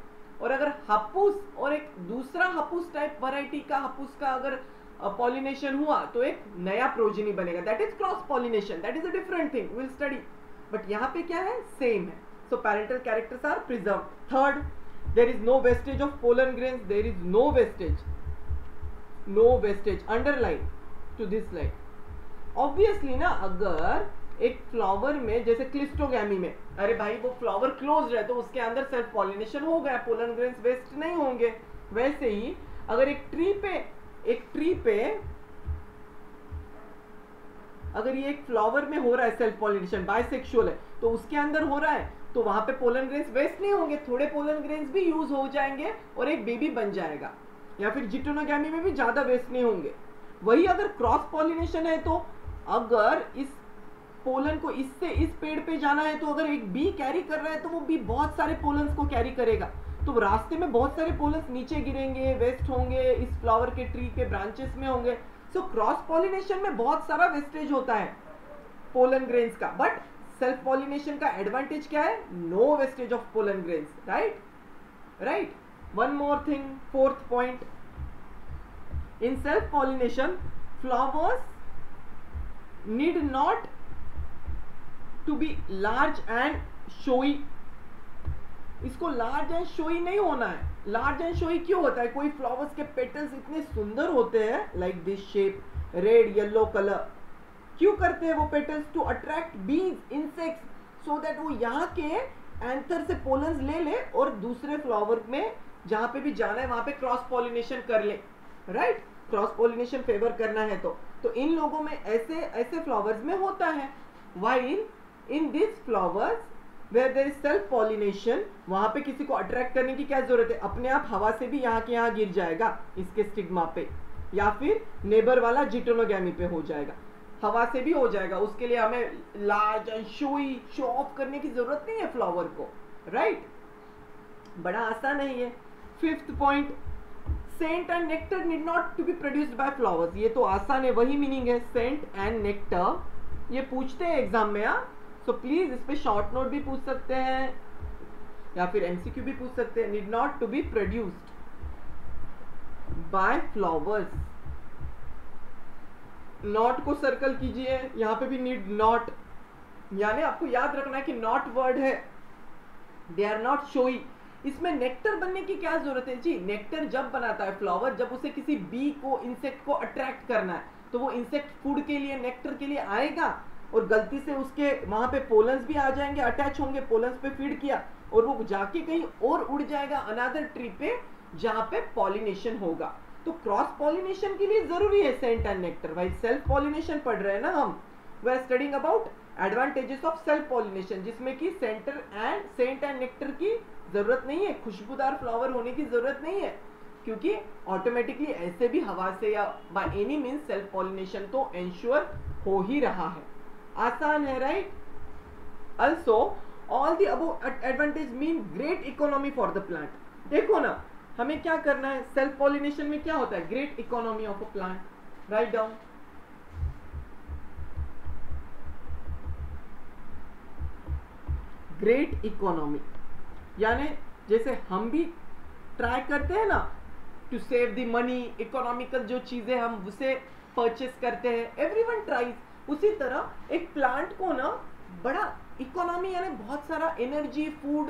[SPEAKER 1] और अगर हापुस और एक दूसरा हापुस टाइप वैरायटी का हापुस का अगर पॉलिनेशन हुआ तो एक नया प्रोजेनी बनेगा, that is cross pollination, that is a different thing, will study. But यहाँ पे क्या है, सेम है। So parental characters are preserve. Third, there is no vestige of pollen grains, there is no vestage underline to this line. Obviously ना, अगर एक फ्लावर में जैसे क्लिस्टोगैमी में, अरे भाई वो फ्लावर क्लोज्ड है तो उसके अंदर सेल्फ पॉलिनेशन हो गया, पोलन ग्रेन्स वेस्ट नहीं होंगे। वैसे ही अगर एक ट्री पे अगर ये एक फ्लावर में हो रहा है सेल्फ पॉलिनेशन, बाइसेक्सुअल है, तो उसके अंदर हो रहा है तो वहां पे पोलन ग्रेन्स वेस्ट नहीं होंगे, थोड़े पोलन ग्रेन्स भी यूज हो जाएंगे और एक बेबी बन जाएगा, या फिर जिटोनोगैमी में भी ज्यादा वेस्ट नहीं होंगे। वही अगर क्रॉस पॉलिनेशन है तो अगर इस पोलन को इससे इस पेड़ पे जाना है तो अगर एक बी कैरी कर रहा है तो वो बी बहुत सारे पोलन्स को कैरी करेगा, तो रास्ते में बहुत सारे पोलन्स नीचे गिरेंगे, वेस्ट होंगे, इस फ्लावर के ट्री के ब्रांचेस में होंगे। सो क्रॉस पॉलिनेशन में बहुत सारा वेस्टेज होता है पोलन ग्रेन्स का, बट सेल्फ पॉलिनेशन का एडवांटेज क्या है, no wastage of pollen grains, right. One more thing, fourth point, in self pollination flowers need not to be large and showy. इसको लार्ज एंड शोई नहीं होना है। लार्ज एंड शोई क्यों होता है, कोई फ्लावर्स के पेटल्स इतने सुंदर होते हैं like this shape, red yellow colour, क्यों करते हैं वो पेटल्स, टू अट्रैक्ट बीज, इंसेक्ट्स, सो दैट वो यहाँ के एंथर से पोलन्स ले ले और दूसरे फ्लावर में जहां पे भी जाना है वहां पे क्रॉस पॉलिनेशन कर ले, राइट। क्रॉस पॉलिनेशन फेवर करना है तो इन लोगों में ऐसे फ्लावर्स में होता है। While in this flowers where there is self pollination, वहां पे किसी को अट्रैक्ट करने की क्या जरूरत है, अपने आप हवा से भी यहाँ के यहाँ गिर जाएगा इसके स्टिग्मा पे, या फिर नेबर वाला जिटोनोगैमी पे हो जाएगा, हवा से भी हो जाएगा। उसके लिए हमें लार्ज एंड शो ऑफ करने की जरूरत नहीं है फ्लावर को, राइट। बड़ा आसान है ये। Fifth point, scent and nectar need not to be produced by flowers. ये तो आसान है, वही मीनिंग है सेंट एंड नेक्टर। ये पूछते हैं एग्जाम में, सो प्लीज इस पे शॉर्ट नोट भी पूछ सकते हैं या फिर एमसीक्यू भी पूछ सकते हैं। Need not to be produced, by flowers. Not को सर्कल कीजिए, यहां पे भी नीड नॉट, यानी आपको याद रखना है कि नॉट वर्ड है, दे आर नॉट शोई। इसमें नेक्टर बनने की क्या जरूरत है जी? नेक्टर जब बनाता है फ्लावर, जब उसे किसी बी को, इंसेक्ट को अट्रैक्ट करना है, तो वो इंसेक्ट फूड के लिए, नेक्टर के लिए आएगा, और गलती से उसके वहां पे पोलन्स भी आ जाएंगे, अटैच होंगे, पोलन्स पे फीड किया, और वो जाके कहीं और उड़ जाएगा अनदर ट्री पे, जहां पे पॉलिनेशन होगा। तो क्रॉस पॉलिनेशन के लिए जरूरी है सेंट एंड नेक्टर। भाई सेल्फ पॉलिनेशन पढ़ रहे हैं ना हम, we are studying about advantages of self pollination, जिसमें कि सेंट एंड नेक्टर की जरूरत नहीं है, खुशबूदार फ्लावर होने की जरूरत नहीं है, क्योंकि ऑटोमेटिकली ऐसे भी हवा से या by any means self pollination तो एंश्योर हो ही रहा है। आसान है, right? Also all the above advantage mean great economy for the plant. देखो ना, हमें क्या करना है, सेल्फ पॉलिनेशन में क्या होता है? Great economy of a plant. Write down, great economy, यानी जैसे हम भी ट्राई करते हैं ना to save the money, economical जो चीजें हम उसे परचेस करते हैं, एवरीवन ट्राइज, उसी तरह एक प्लांट को ना बड़ा इकोनॉमी, यानी बहुत सारा एनर्जी, फूड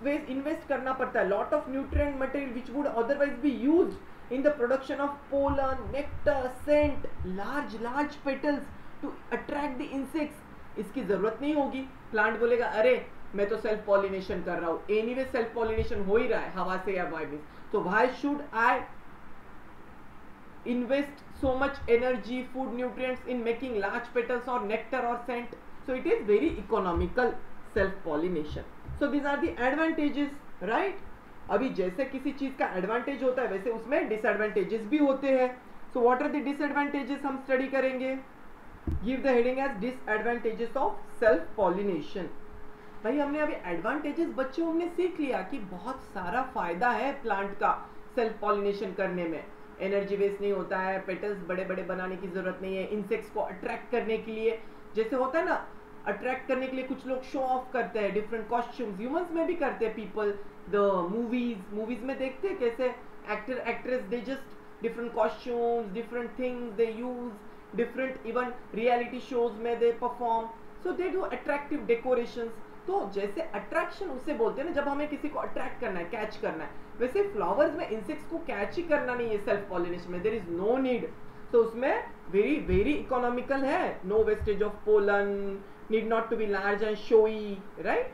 [SPEAKER 1] वेस्ट इन्वेस्ट करना पड़ता है, lot of nutrient material which would otherwise be used in the production of pollen, nectar, scent, large petals to attract the insects. इसकी जरूरत नहीं होगी। प्लांट बोलेगा अरे मैं तो सेल्फ पॉलिनेशन कर रहा हूं, एनीवे सेल्फ पॉलिनेशन हो ही रहा है हवा से या वायु से, तो why should I invest so much energy, food, nutrients in making large petals or nectar or scent? So it is very economical self pollination. So these are the advantages, right? अभी जैसे किसी चीज का एडवांटेज होता है वैसे उसमें डिसएडवांटेजेस भी होते हैं। So what are the disadvantages हम स्टडी करेंगे। Give the heading as disadvantages of self pollination। भाई हमने अभी एडवांटेजेस बच्चों हमने सीख लिया कि बहुत सारा फायदा है प्लांट का सेल्फ पॉलिनेशन करने में, एनर्जी वेस्ट नहीं होता है, पेटल्स बड़े बड़े बनाने की जरूरत नहीं है, इंसेक्ट्स को अट्रैक्ट करने के लिए, जैसे होता है ना अट्रैक्ट करने के लिए कुछ लोग शो ऑफ करते हैं डिफरेंट कॉस्ट्यूम्स, ह्यूमंस में भी करते हैं पीपल, द मूवीज में देखते हैं कैसे actor actress they just different costumes, different things they use, different even reality shows में they perform, so they do attractive decorations. तो जैसे अट्रैक्शन उसे बोलते हैं ना, जब हमें किसी को अट्रैक्ट करना है, कैच करना है, वैसे फ्लावर्स में इंसेक्ट्स को कैच ही करना नहीं है सेल्फ पॉलिनेशन में, देयर इज नो नीड। तो उसमें वेरी वेरी इकोनॉमिकल है, no wastage of pollen, need not to be large and showy, right?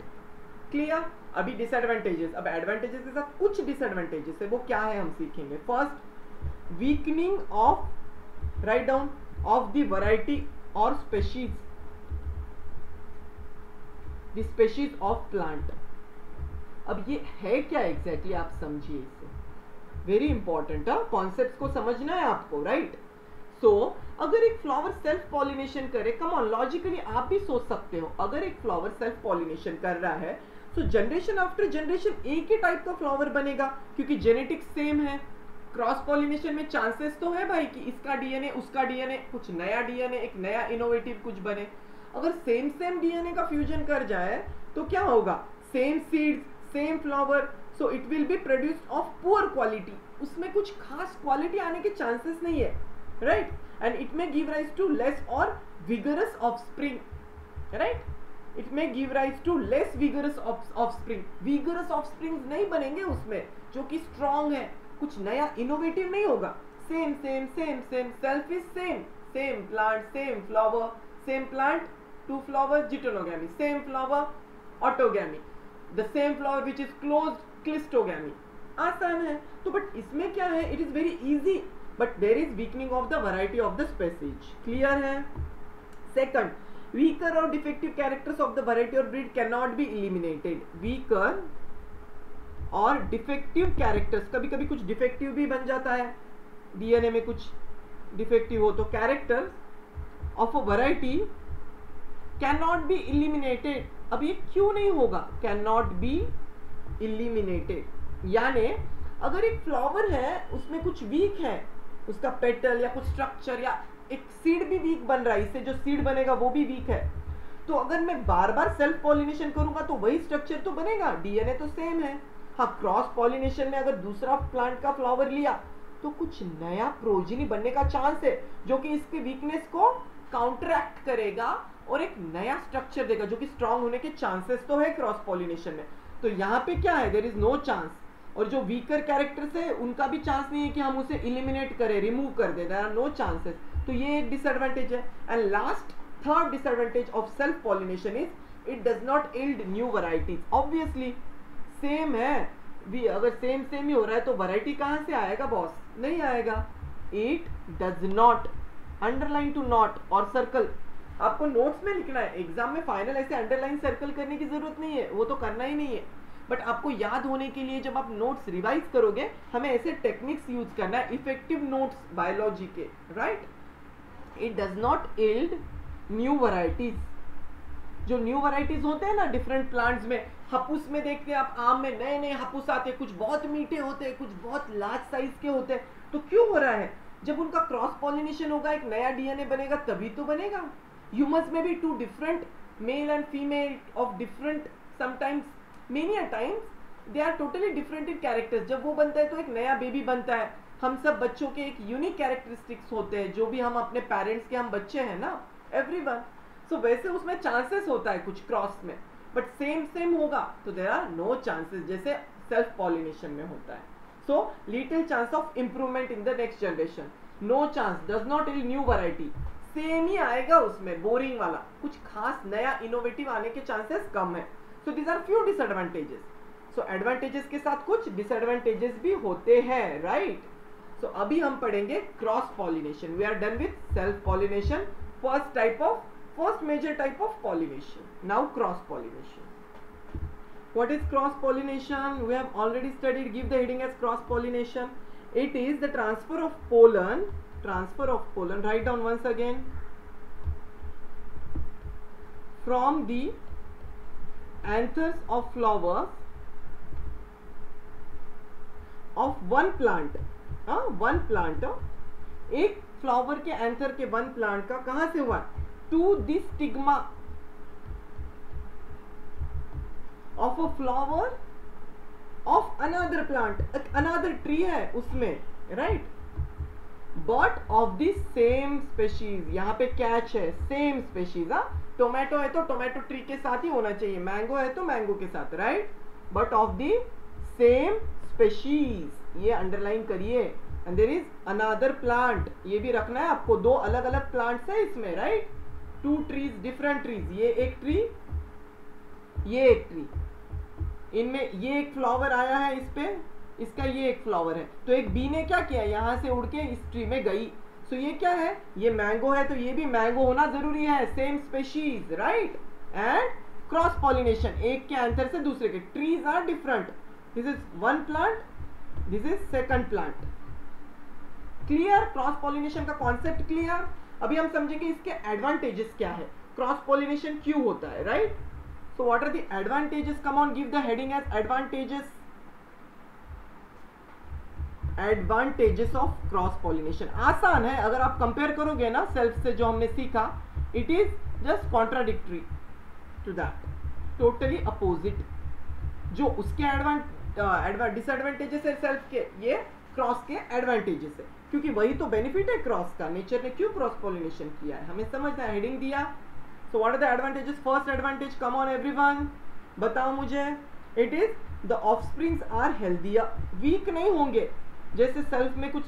[SPEAKER 1] Clear? अभी डिसएडवांटेजेस, अब एडवांटेजेस के साथ कुछ डिसएडवांटेजेस है, वो क्या है हम सीखेंगे। First, weakening of, right down, of the variety और species, the species of plant. अब ये है क्या एग्जैक्टली आप समझिए इसे, वेरी इंपॉर्टेंट है, कॉन्सेप्ट्स को समझना है आपको, राइट? सो अगर एक फ्लावर सेल्फ पॉलिनेशन करे, कम ऑन लॉजिकली आप भी सोच सकते हो, अगर एक फ्लावर सेल्फ पॉलिनेशन कर रहा है तो जनरेशन आफ्टर जनरेशन एक ही टाइप का फ्लावर बनेगा, क्योंकि जेनेटिक्स सेम है। क्रॉस पॉलिनेशन में चांसेस तो है भाई कि इसका डीएनए उसका डीएनए, कुछ नया डीएनए, एक नया इनोवेटिव कुछ बने। अगर सेम डीएनए का फ्यूजन कर जाए तो क्या होगा, same seeds, same flower, so it will be produced of poor quality, उसमें कुछ खास क्वालिटी आने के चांसेस नहीं है, right? And it may give rise to less और vigorous offspring, right? It may give rise to less vigorous offspring, vigorous offspring नहीं बनेंगे उसमें जो कि स्ट्रॉन्ग है, कुछ नया इनोवेटिव नहीं होगा। Same same same same, self is same, same plant, same flower, same plant, two flower, geitonogamy, same flower, autogamy, the same flower which is closed, cleistogamy. आसान है। तो बट इसमें क्या है, it is very easy, but there is weakening of the variety of the species. Clear है? सेकंड, वीकर और defective characters of the variety और breed can not be eliminated. Weaker और डिफेक्टिव कैरेक्टर्स, कभी कभी कुछ डिफेक्टिव भी बन जाता है, डीएनए में कुछ डिफेक्टिव हो तो characters of a variety can not be eliminated. अब ये क्यों नहीं होगा, कैन नॉट बी एलिमिनेटेड, यानी अगर एक फ्लावर है उसमें कुछ वीक है, उसका पेटल या कुछ स्ट्रक्चर या एक सीड भी वीक बन रहा है, इससे जो सीड बनेगा वो भी वीक है, तो अगर मैं बार बार सेल्फ पॉलिनेशन करूंगा तो वही स्ट्रक्चर तो बनेगा, डीएनए तो सेम है। हाँ, क्रॉस पॉलिनेशन में अगर दूसरा प्लांट का फ्लावर लिया तो कुछ नया प्रोजेनी बनने का चांस है जो कि इसके वीकनेस को काउंटरैक्ट करेगा और एक नया स्ट्रक्चर देगा जो कि स्ट्रांग होने के चांसेस तो है क्रॉस पॉलिनेशन में। तो यहाँ पे क्या है, देयर इज नो चांस। और जो वीकर कैरेक्टर्स है उनका भी चांस नहीं है कि हम उसे इलिमिनेट करें, रिमूव कर दें, देयर आर नो चांसेस। तो ये एक डिसएडवांटेज है। And last third disadvantage of self pollination is it does not yield new varieties. Obviously same है भी, अगर सेम ही हो रहा है तो वैरायटी कहाँ से आएगा बॉस, नहीं आएगा। It does not, underline to not और सर्कल आपको नोट्स में लिखना है, एग्जाम में फाइनल ऐसे अंडरलाइन सर्कल करने की जरूरत नहीं है, वो तो करना ही नहीं है। बट आपको याद होने के लिए जब आप नोट्स रिवाइज करोगे हमें ऐसे टेक्निक्स यूज करना है, इफेक्टिव नोट्स बायोलॉजी के, right. It does not yield new varieties. जो न्यू वैरायटीज होते हैं ना डिफरेंट प्लांट्स में, हापुस में देखते हैं आप, आम में नए नए हापुस आते हैं, कुछ बहुत मीठे होते हैं, कुछ बहुत लार्ज साइज के होते हैं। तो क्यों हो रहा है, जब उनका क्रॉस पॉलिनेशन होगा, एक नया डीएनए बनेगा तभी तो बनेगा। ह्यूमंस में भी 2 different male and female of different, sometimes many times they are totally different in characters. जब वो बनता है तो एक नया बेबी बनता है। हम सब बच्चों के एक यूनिक कैरेक्टरिस्टिक्स होते हैं, जो भी हम अपने पेरेंट्स के हम बच्चे हैं ना, एवरीवन। सो वैसे उसमें चांसेस होता है कुछ क्रॉस में, बट सेम होगा तो देयर आर नो चांसेस, जैसे सेल्फ पॉलिनेशन में होता है। So little chance of improvement in the next generation, no chance, does not yield new variety, same ही आएगा उसमें, बोरिंग वाला, कुछ खास नया इनोवेटिव आने के चांसेस कम है। So these are few disadvantages. So advantages के साथ कुछ डिसएडवांटेजेस भी होते हैं, राइट। सो अभी हम पढ़ेंगे cross pollination. We are done with self pollination, first major type of pollination. Now cross pollination. What is cross pollination? We have already studied. Give the heading as cross pollination. It is the transfer of pollen. Write down once again. From the anthers of flowers of one plant. One plant. एक फ्लावर के एंथर के वन प्लांट का कहां से हुआ, to the stigma of a flower of another plant, another tree है उसमें, right, but of the same species। यहाँ पे कैच है, सेम स्पेशीज। टोमेटो है तो टोमेटो ट्री के साथ ही होना चाहिए, मैंगो है तो मैंगो के साथ, right, but of the same species, ये अंडरलाइन करिए। And there is another plant, ये भी रखना है आपको, 2 अलग अलग प्लांट्स है इसमें, राइट, 2 ट्रीज, डिफरेंट ट्रीज, ये एक ट्री, ये एक ट्री, इनमें ये एक फ्लावर आया है, इस पे इसका ये एक फ्लावर है। तो एक बी ने क्या किया, यहां से उड़ के इस ट्री में गई। सो ये क्या है, ये मैंगो है तो ये भी मैंगो होना जरूरी है, same species, right. And cross pollination, एक के एंथर से दूसरे के, trees are different, this is one plant, this is second plant. Clear, cross pollination का कॉन्सेप्ट क्लियर। अभी हम समझेंगे इसके एडवांटेजेस क्या है, क्रॉस पॉलिनेशन क्यों होता है, right. So what are the advantages, come on, give the heading as advantages. Advantages of cross pollination आसान है, अगर आप कंपेयर करोगे ना सेल्फ से जो हमने सीखा, it is just contradictory to that, totally opposite. जो उसके डिसएडवांटेजेस है सेल्फ के, ये क्रॉस के एडवांटेजेस है, क्योंकि वही तो बेनिफिट है क्रॉस का, नेचर ने क्यों क्रॉस पॉलिनेशन किया है, हमें समझना है। हेडिंग दिया, so what are the advantages. First advantage, come on everyone, बताओ मुझे। It is the offsprings are healthier, weak नहीं होंगे, जैसे सेल्फ में कुछ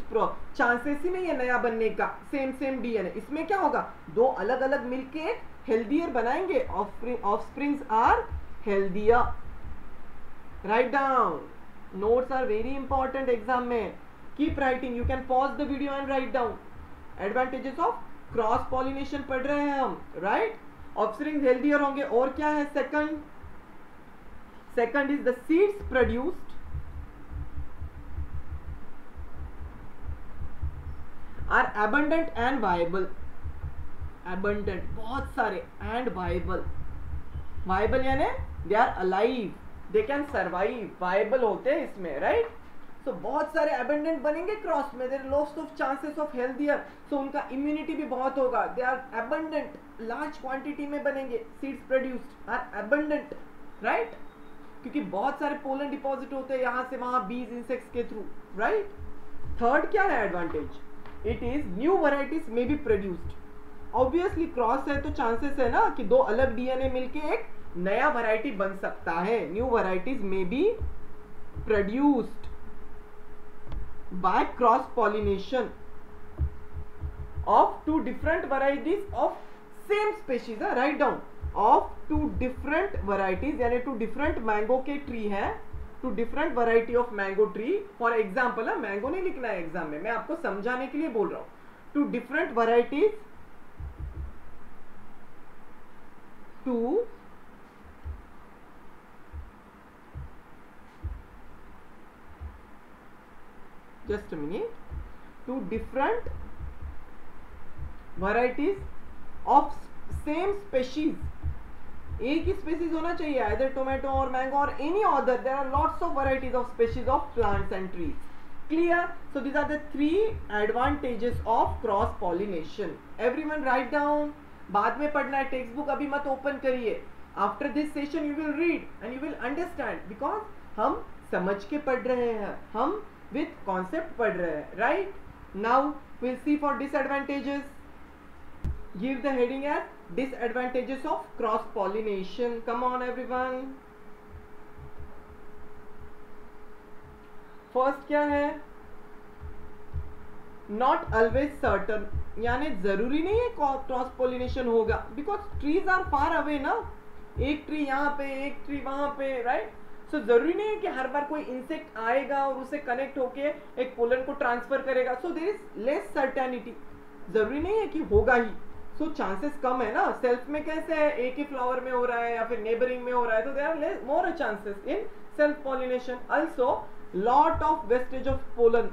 [SPEAKER 1] चांसेस ही नहीं है नया बनने का, सेम डीएनए, इसमें क्या होगा, 2 अलग अलग मिलके हेल्दियर बनाएंगे, offsprings are healthier. Right down, notes are very important exam में, keep writing, you can pause the video and write down. Advantages of cross pollination पढ़ रहे हैं हम, राइट। ऑफस्प्रिंग्स हेल्दियर होंगे, और क्या है second is the seeds produced are abundant and viable, abundant बहुत सारे, and viable यानी they are alive, they can survive, viable होते हैं इसमें, right। so बहुत सारे abundant बनेंगे क्रॉस में, there are lots of chances of healthier, so उनका immunity भी बहुत होगा, they are abundant, large quantity में बनेंगे, seeds produced are abundant, right, क्योंकि बहुत सारे पोलन डिपॉजिट होते हैं यहाँ से वहाँ बीज इंसेक्ट्स के थ्रू, राइट। थर्ड क्या है advantage, it is new varieties में बी प्रोड्यूस्ड। ऑब्वियसली क्रॉस है तो चांसेस है ना कि दो अलग डीएनए मिलके एक नया वैरायटी बन सकता है। न्यू वैरायटीज में be produced by cross pollination of two different varieties of same species. Write down, of two different varieties, यानी टू डिफरेंट मैंगो के ट्री है, two different variety of mango tree. For example, mango नहीं लिखना है एग्जाम में, मैं आपको समझाने के लिए बोल रहा हूं। Two different varieties to just a minute, two different varieties of same species। एक ही स्पेसीज होना चाहिए, either tomato or mango or any other, there are lots of varieties of species of plants and trees। clear? So these are the three advantages of cross pollination। everyone write down, बाद में पढ़ना है, टेक्स्ट बुक अभी मत ओपन करिए। After this session you will read and you will understand, because हम समझ के पढ़ रहे हैं, हम with concept पढ़ रहे हैं। right now we'll see for disadvantages, give the heading as disadvantages of cross pollination। come on everyone, first क्या है, not always certain, यानी जरूरी नहीं है क्रॉस पॉलिनेशन होगा, because trees are far away ना, एक ट्री यहाँ पे एक ट्री वहां पे, राइट। सो जरूरी नहीं है कि हर बार कोई इंसेक्ट आएगा और उसे कनेक्ट होके एक पोलन को ट्रांसफर करेगा। So there is less certainty, जरूरी नहीं है कि होगा ही। सो चांसेस कम है ना। सेल्फ में कैसे है, एक ही फ्लावर में हो रहा है या फिर नेबरिंग में हो रहा है, तो there are more chances in self pollination. Also lot of wastage of pollen,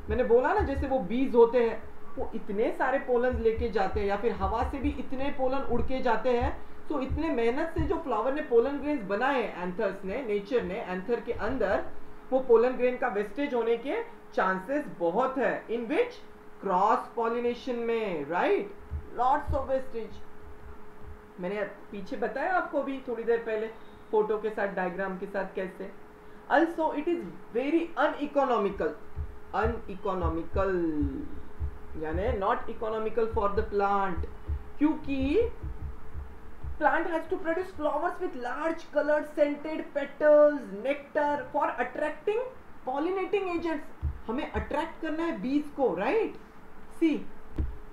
[SPEAKER 1] मैंने बोला ना जैसे वो बीज होते हैं वो इतने सारे पोलन लेके जाते हैं, या फिर हवा से भी इतने पोलन उड़ के जाते हैं। तो इतने मेहनत से जो फ्लावर ने पोलन ग्रेन्स बनाए, एंथर्स ने, नेचर ने, एंथर के अंदर वो पोलन ग्रेन का वेस्टेज होने के चांसेस बहुत है। इन विच क्रॉस पॉलिनेशन में, राइट, लॉट्स ऑफ वेस्टेज। मैंने पीछे बताया आपको भी थोड़ी देर पहले फोटो के साथ, डायग्राम के साथ कैसे। Also it is very uneconomical, uneconomical यानी not economical for the plant, क्योंकि plant has to produce flowers with large colored scented petals, nectar for attracting pollinating agents। हमें अट्रैक्ट करना है बीज को, राइट। सी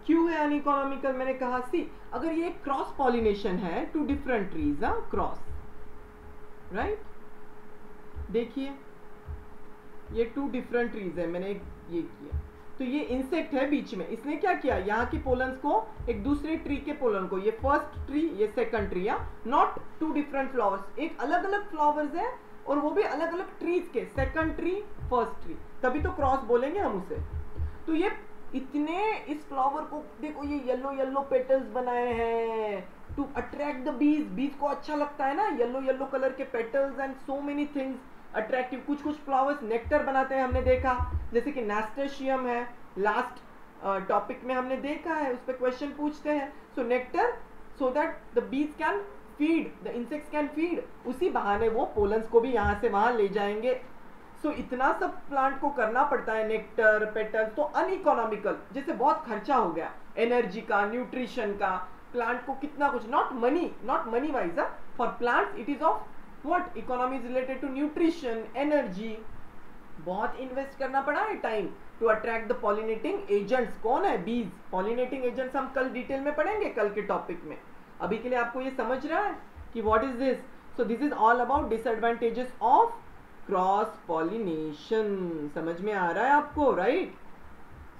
[SPEAKER 1] क्यों है अनइकोनॉमिकल, मैंने कहा सी अगर ये क्रॉस पॉलिनेशन है two different trees, cross, right. देखिए ये टू डिफरेंट ट्रीज है, मैंने ये किया, तो ये इंसेक्ट है बीच में, इसने क्या किया, यहाँ की पोलन्स को एक दूसरे ट्री के पोलन को, ये फर्स्ट ट्री ये second tree, not two different flowers, एक अलग अलग फ्लावर्स है और वो भी अलग अलग ट्रीज के, सेकंड ट्री फर्स्ट ट्री, तभी तो क्रॉस बोलेंगे हम उसे। तो ये इतने इस फ्लावर को देखो, ये येलो येलो पेटल्स बनाए हैं टू अट्रैक्ट द बीज, बीज को अच्छा लगता है ना येलो येलो कलर के petals and so many things attractive. कुछ कुछ फ्लावर्स नेक्टर बनाते हैं, हमने देखा, जैसे कि नास्टेशियम है, लास्ट टॉपिक में हमने देखा है, उस पर क्वेश्चन पूछते हैं। सो nectar, so that the bees can feed, the insects can feed, उसी बहाने वो पोलन्स को भी यहाँ से वहां ले जाएंगे। सो इतना सब प्लांट को करना पड़ता है, नेक्टर, पेटल्स, तो अनइकोनॉमिकल, जैसे बहुत खर्चा हो गया एनर्जी का, न्यूट्रिशन का, प्लांट को कितना कुछ, not money wise, for plant it is of what economy is related to nutrition, energy, बहुत इन्वेस्ट करना पड़ा है time to attract the pollinating agents. कौन है, बीज। पॉलिनेटिंग एजेंट्स हम कल डिटेल में पढ़ेंगे कल के टॉपिक में, अभी के लिए आपको ये समझ रहा है कि what is this. So this is all about disadvantages of cross pollination. समझ में आ रहा है आपको, right.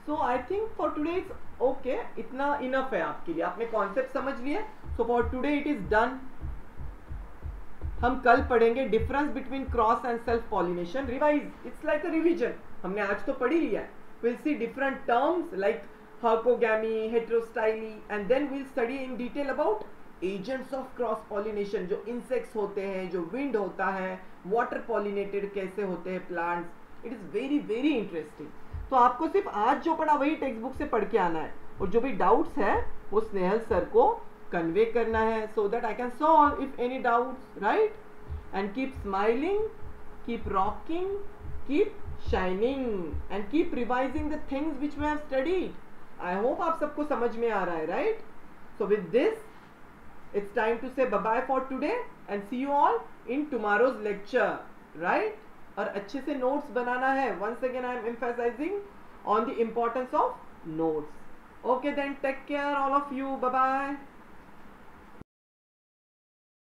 [SPEAKER 1] So I think for today it's okay, इतना इनफ है आपके लिए, आपने कॉन्सेप्ट समझ लिए। So for today it is done. हम कल पढ़ेंगे difference between cross and self pollination, revise, it's like a revision, हमने आज तो पढ़ ही लिया है। Will see different terms like herkogamy, heterostyly, and then will study in detail about agents of cross pollination, जो इंसेक्ट्स होते हैं, जो विंड होता है, वाटर पॉलिनेटेड कैसे होते हैं plants. It is very very interesting. तो आपको सिर्फ आज जो पढ़ा वही टेक्स्ट बुक से पढ़ के आना है, और जो भी डाउट्स है वो स्नेहल सर को कन्वे करना है, so that I can solve if any doubts, right? And keep smiling, keep rocking, keep shining and keep revising the things which we have studied. I hope आप सबको समझ में आ रहा है, right? So with this, it's time to say bye bye for today and see you all in tomorrow's lecture, right? और अच्छे से notes बनाना है. Once again I am emphasizing on the importance of notes. Okay then, take care all of you. Bye bye.